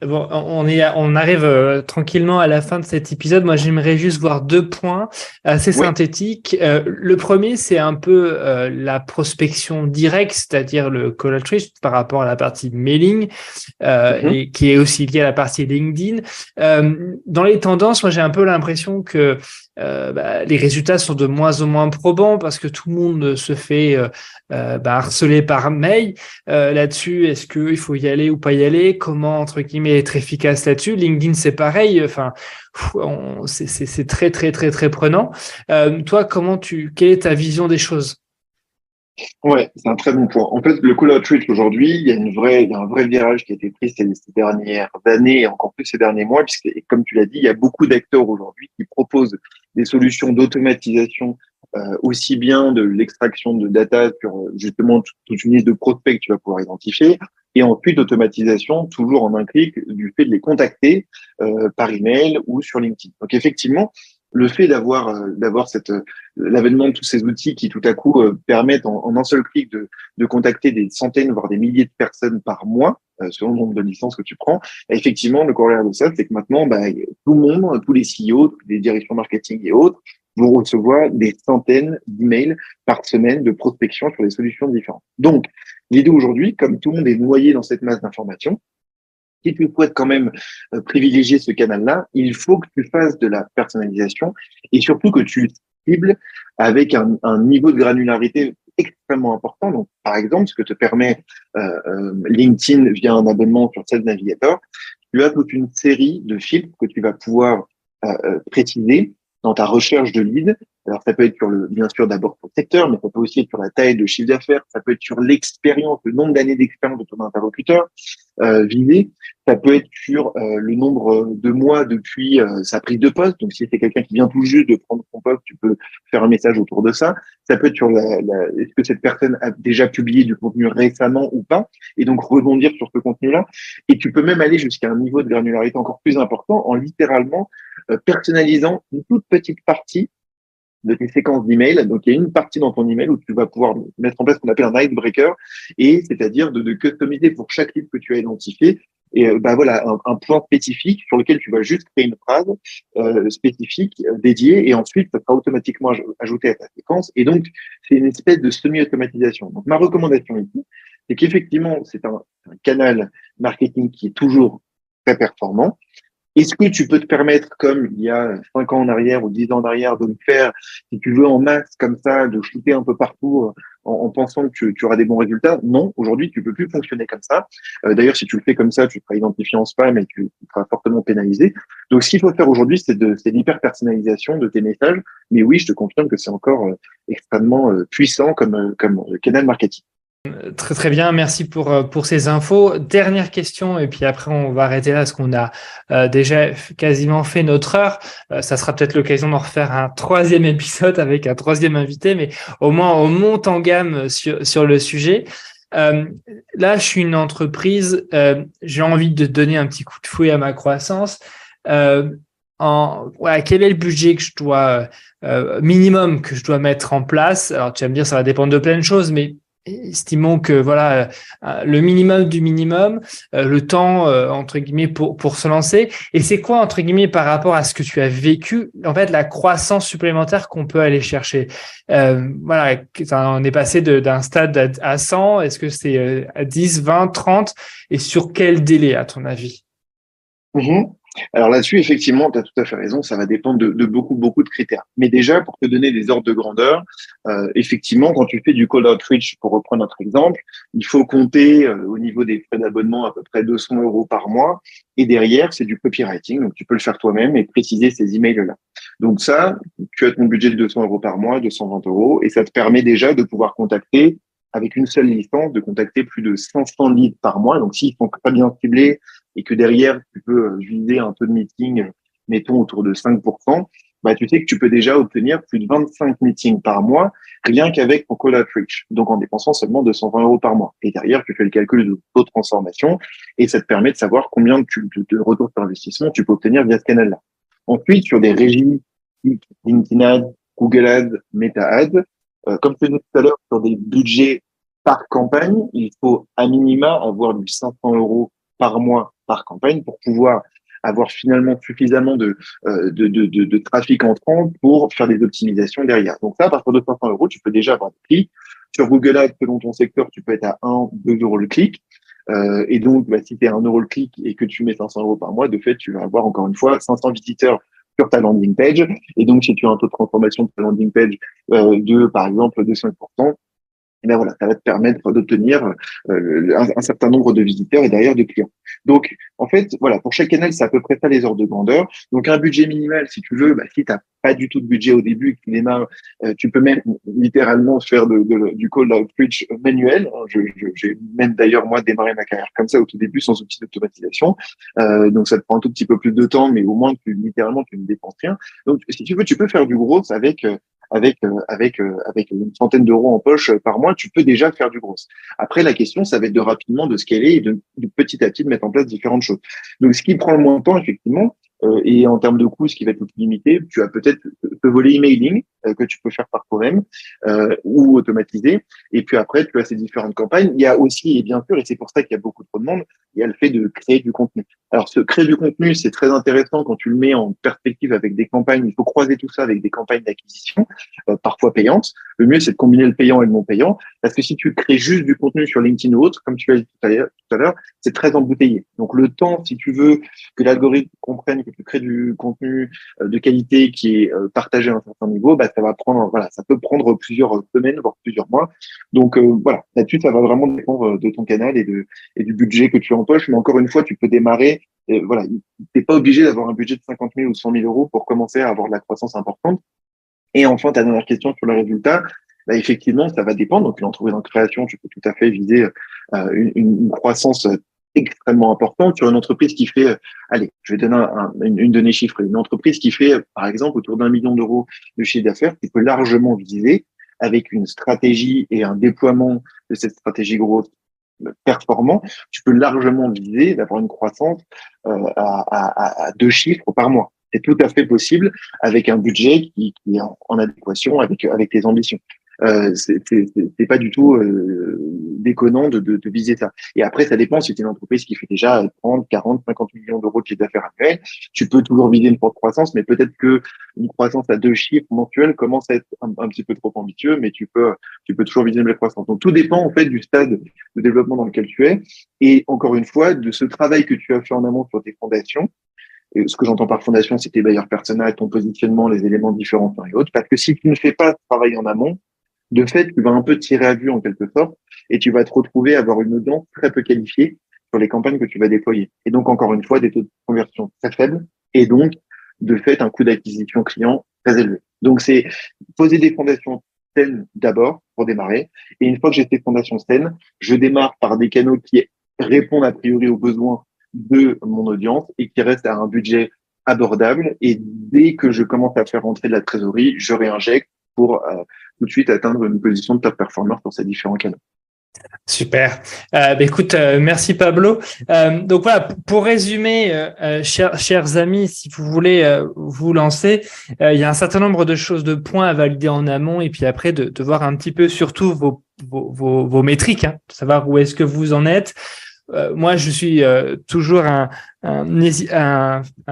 On arrive tranquillement à la fin de cet épisode. Moi, j'aimerais juste voir 2 points assez synthétiques. Le premier, c'est un peu la prospection directe, c'est-à-dire le call outreach par rapport à la partie mailing, et qui est aussi lié à la partie LinkedIn. Dans les tendances, moi, j'ai un peu l'impression que les résultats sont de moins en moins probants parce que tout le monde se fait harceler par mail. Là-dessus, est-ce qu'il faut y aller ou pas y aller? Comment, entre guillemets, être efficace là-dessus? LinkedIn, c'est pareil. Enfin, c'est très, très, très, très prenant. Toi, quelle est ta vision des choses? Ouais, c'est un très bon point. En fait, le call outreach aujourd'hui, il y a un vrai virage qui a été pris ces dernières années et encore plus ces derniers mois, puisque, comme tu l'as dit, il y a beaucoup d'acteurs aujourd'hui qui proposent des solutions d'automatisation, aussi bien de l'extraction de data sur justement toute une liste de prospects que tu vas pouvoir identifier, et ensuite d'automatisation toujours en un clic du fait de les contacter par email ou sur LinkedIn. Donc effectivement, le fait d'avoir l'avènement de tous ces outils qui tout à coup permettent en un seul clic de contacter des centaines voire des milliers de personnes par mois selon le nombre de licences que tu prends, effectivement le corollaire de ça c'est que maintenant tout le monde, tous les CEO, les directions marketing et autres vont recevoir des centaines d'emails par semaine de prospection sur des solutions différentes. Donc l'idée aujourd'hui, comme tout le monde est noyé dans cette masse d'informations, si tu souhaites quand même privilégier ce canal-là, il faut que tu fasses de la personnalisation et surtout que tu cibles avec un niveau de granularité extrêmement important. Donc, par exemple, ce que te permet LinkedIn via un abonnement sur Sales Navigator, tu as toute une série de filtres que tu vas pouvoir préciser dans ta recherche de lead. Alors, ça peut être bien sûr d'abord pour le secteur, mais ça peut aussi être sur la taille de chiffre d'affaires, ça peut être sur l'expérience, le nombre d'années d'expérience de ton interlocuteur visé, ça peut être sur le nombre de mois depuis sa prise de poste. Donc, si c'est quelqu'un qui vient tout juste de prendre son poste, tu peux faire un message autour de ça. Ça peut être sur est-ce que cette personne a déjà publié du contenu récemment ou pas, et donc rebondir sur ce contenu-là. Et tu peux même aller jusqu'à un niveau de granularité encore plus important en littéralement personnalisant une toute petite partie de tes séquences d'emails. Donc, il y a une partie dans ton email où tu vas pouvoir mettre en place ce qu'on appelle un icebreaker, et c'est-à-dire de customiser pour chaque livre que tu as identifié. Et voilà, un point spécifique sur lequel tu vas juste créer une phrase spécifique dédiée, et ensuite ça sera automatiquement ajouté à ta séquence. Et donc, c'est une espèce de semi-automatisation. Donc, ma recommandation ici, c'est qu'effectivement, c'est un canal marketing qui est toujours très performant. Est-ce que tu peux te permettre, comme il y a 5 ans en arrière ou 10 ans en arrière, de le faire, si tu veux, en masse, comme ça, de shooter un peu partout en pensant que tu auras des bons résultats? Non, aujourd'hui, tu peux plus fonctionner comme ça. D'ailleurs, si tu le fais comme ça, tu seras identifié en spam et tu seras fortement pénalisé. Donc, ce qu'il faut faire aujourd'hui, c'est l'hyper-personnalisation de tes messages. Mais oui, je te confirme que c'est encore extrêmement puissant comme canal marketing. Très très bien, merci pour ces infos. Dernière question, et puis après on va arrêter là parce qu'on a déjà quasiment fait notre heure. Ça sera peut-être l'occasion d'en refaire un 3e épisode avec un 3e invité, mais au moins on monte en gamme sur le sujet. Là, je suis une entreprise, j'ai envie de donner un petit coup de fouet à ma croissance. quel est le budget que je dois minimum que je dois mettre en place? Alors tu vas me dire ça va dépendre de plein de choses, mais estimons que voilà le minimum du minimum, le temps entre guillemets pour se lancer. Et c'est quoi entre guillemets par rapport à ce que tu as vécu, en fait la croissance supplémentaire qu'on peut aller chercher. Voilà, on est passé d'un stade à 100. Est-ce que c'est à 10, 20, 30 et sur quel délai à ton avis? Mhm. Alors là-dessus, effectivement, tu as tout à fait raison, ça va dépendre de beaucoup, beaucoup de critères. Mais déjà, pour te donner des ordres de grandeur, effectivement, quand tu fais du cold outreach, pour reprendre notre exemple, il faut compter au niveau des frais d'abonnement à peu près 200 € par mois. Et derrière, c'est du copywriting, donc tu peux le faire toi-même et préciser ces emails-là. Donc ça, tu as ton budget de 200 € par mois, 220 €, et ça te permet déjà de pouvoir contacter avec une seule licence, de contacter plus de 500 leads par mois. Donc, s'ils sont très bien ciblés et que derrière, tu peux viser un taux de meeting, mettons, autour de 5%, bah, tu sais que tu peux déjà obtenir plus de 25 meetings par mois, rien qu'avec ton call outreach. Donc, en dépensant seulement 220 € par mois. Et derrière, tu fais le calcul de taux de transformation et ça te permet de savoir combien de retour sur investissement tu peux obtenir via ce canal-là. Ensuite, sur des régies, LinkedIn Ads, Google Ads, Meta Ads, comme je l'ai dit tout à l'heure, sur des budgets par campagne, il faut à minima avoir du 500 € par mois par campagne pour pouvoir avoir finalement suffisamment de trafic entrant pour faire des optimisations derrière. Donc ça, à partir de 500 €, tu peux déjà avoir des clics. Sur Google Ads, selon ton secteur, tu peux être à 1, 2 € le clic. Et donc, bah, si tu es à 1 € le clic et que tu mets 500 € par mois, de fait, tu vas avoir encore une fois 500 visiteurs sur ta landing page. Et donc, si tu as un taux de transformation de ta landing page par exemple, de 5%, et ben voilà, ça va te permettre d'obtenir un certain nombre de visiteurs et derrière de clients. Donc, en fait, voilà, pour chaque canal, c'est à peu près ça les ordres de grandeur. Donc, un budget minimal, si tu veux, bah, si tu n'as pas du tout de budget au début et que tu démarres, tu peux même littéralement faire du call outreach manuel. J'ai même d'ailleurs, moi, démarré ma carrière comme ça au tout début, sans outil d'automatisation. Donc, ça te prend un tout petit peu plus de temps, mais au moins, littéralement, tu ne dépenses rien. Donc, si tu veux, tu peux faire du gros avec une centaine d'euros en poche par mois, tu peux déjà faire du gros. Après, la question, ça va être de rapidement de scaler et de petit à petit de mettre en place différentes choses. Donc, ce qui prend le moins de temps, effectivement, et en termes de coûts, ce qui va être le plus limité, tu as peut-être le volet emailing que tu peux faire par toi-même ou automatiser. Et puis après, tu as ces différentes campagnes. Il y a aussi, et bien sûr, et c'est pour ça qu'il y a beaucoup trop de monde, il y a le fait de créer du contenu. Alors, créer du contenu, c'est très intéressant quand tu le mets en perspective avec des campagnes. Il faut croiser tout ça avec des campagnes d'acquisition, parfois payantes. Le mieux, c'est de combiner le payant et le non payant. Parce que si tu crées juste du contenu sur LinkedIn ou autre, comme tu l'as dit tout à l'heure, c'est très embouteillé. Donc, le temps, si tu veux que l'algorithme comprenne que tu crées du contenu de qualité qui est partagé à un certain niveau, bah, ça peut prendre plusieurs semaines, voire plusieurs mois. Donc, voilà. Là-dessus, ça va vraiment dépendre de ton canal et du budget que tu empoches. Mais encore une fois, tu peux démarrer. Voilà, t'es pas obligé d'avoir un budget de 50 000 ou 100 000 € pour commencer à avoir de la croissance importante. Et enfin, ta dernière question sur le résultat, bah, effectivement, ça va dépendre. Donc, une entreprise en création, tu peux tout à fait viser une croissance extrêmement importante sur une entreprise qui fait, allez, je vais donner une donnée chiffrée, une entreprise qui fait, par exemple, autour d'1 million d'euros de chiffre d'affaires, qui peut largement viser avec une stratégie et un déploiement de cette stratégie grosse performant, tu peux largement viser d'avoir une croissance à 2 chiffres par mois. C'est tout à fait possible avec un budget qui est en adéquation avec tes ambitions. C'est pas du tout déconnant de viser ça. Et après, ça dépend si tu es une entreprise qui fait déjà 30, 40, 50 millions d'euros de chiffre d'affaires annuel. Tu peux toujours viser une forte croissance, mais peut-être que une croissance à 2 chiffres mensuels commence à être un petit peu trop ambitieux, mais tu peux toujours viser une belle croissance. Donc, tout dépend, en fait, du stade de développement dans lequel tu es. Et encore une fois, de ce travail que tu as fait en amont sur tes fondations. Et ce que j'entends par fondation, c'est tes bailleurs personnels, ton positionnement, les éléments différents et autres. Parce que si tu ne fais pas ce travail en amont, de fait, tu vas un peu tirer à vue en quelque sorte et tu vas te retrouver à avoir une audience très peu qualifiée sur les campagnes que tu vas déployer. Et donc, encore une fois, des taux de conversion très faibles et donc, de fait, un coût d'acquisition client très élevé. Donc, c'est poser des fondations saines d'abord pour démarrer. Et une fois que j'ai ces fondations saines, je démarre par des canaux qui répondent a priori aux besoins de mon audience et qui restent à un budget abordable. Et dès que je commence à faire rentrer de la trésorerie, je réinjecte pour tout de suite atteindre une position de top performer sur ces différents canaux. Super. Écoute, merci Pablo. Donc voilà, pour résumer, chers amis, si vous voulez vous lancer, il y a un certain nombre de choses, de points à valider en amont, et puis après de voir un petit peu surtout vos métriques, hein, de savoir où est-ce que vous en êtes. Moi, je suis toujours un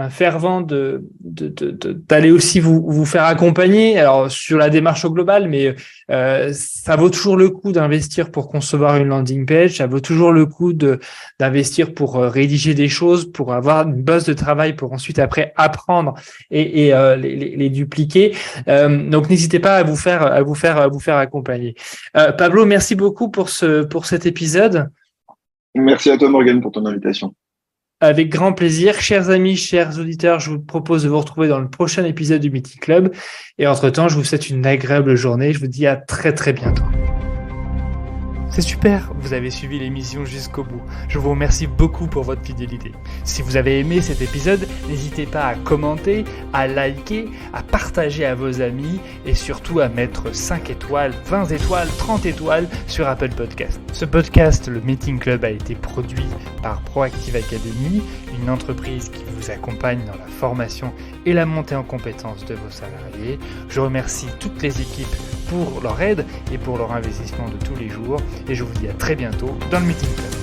fervent d'aller aussi vous faire accompagner. Alors sur la démarche au global, mais ça vaut toujours le coup d'investir pour concevoir une landing page. Ça vaut toujours le coup d'investir pour rédiger des choses, pour avoir une base de travail, pour ensuite après apprendre et les dupliquer. Donc n'hésitez pas à vous faire accompagner. Pablo, merci beaucoup pour cet épisode. Merci à toi, Morgan, pour ton invitation. Avec grand plaisir. Chers amis, chers auditeurs, je vous propose de vous retrouver dans le prochain épisode du Meeting Club. Et entre-temps, je vous souhaite une agréable journée. Je vous dis à très très bientôt. C'est super, vous avez suivi l'émission jusqu'au bout. Je vous remercie beaucoup pour votre fidélité. Si vous avez aimé cet épisode, n'hésitez pas à commenter, à liker, à partager à vos amis et surtout à mettre 5 étoiles, 20 étoiles, 30 étoiles sur Apple Podcast. Ce podcast, le Meeting Club, a été produit par Proactive Academy, une entreprise qui vous accompagne dans la formation et la montée en compétences de vos salariés. Je remercie toutes les équipes pour leur aide et pour leur investissement de tous les jours. Et je vous dis à très bientôt dans le Meeting Club.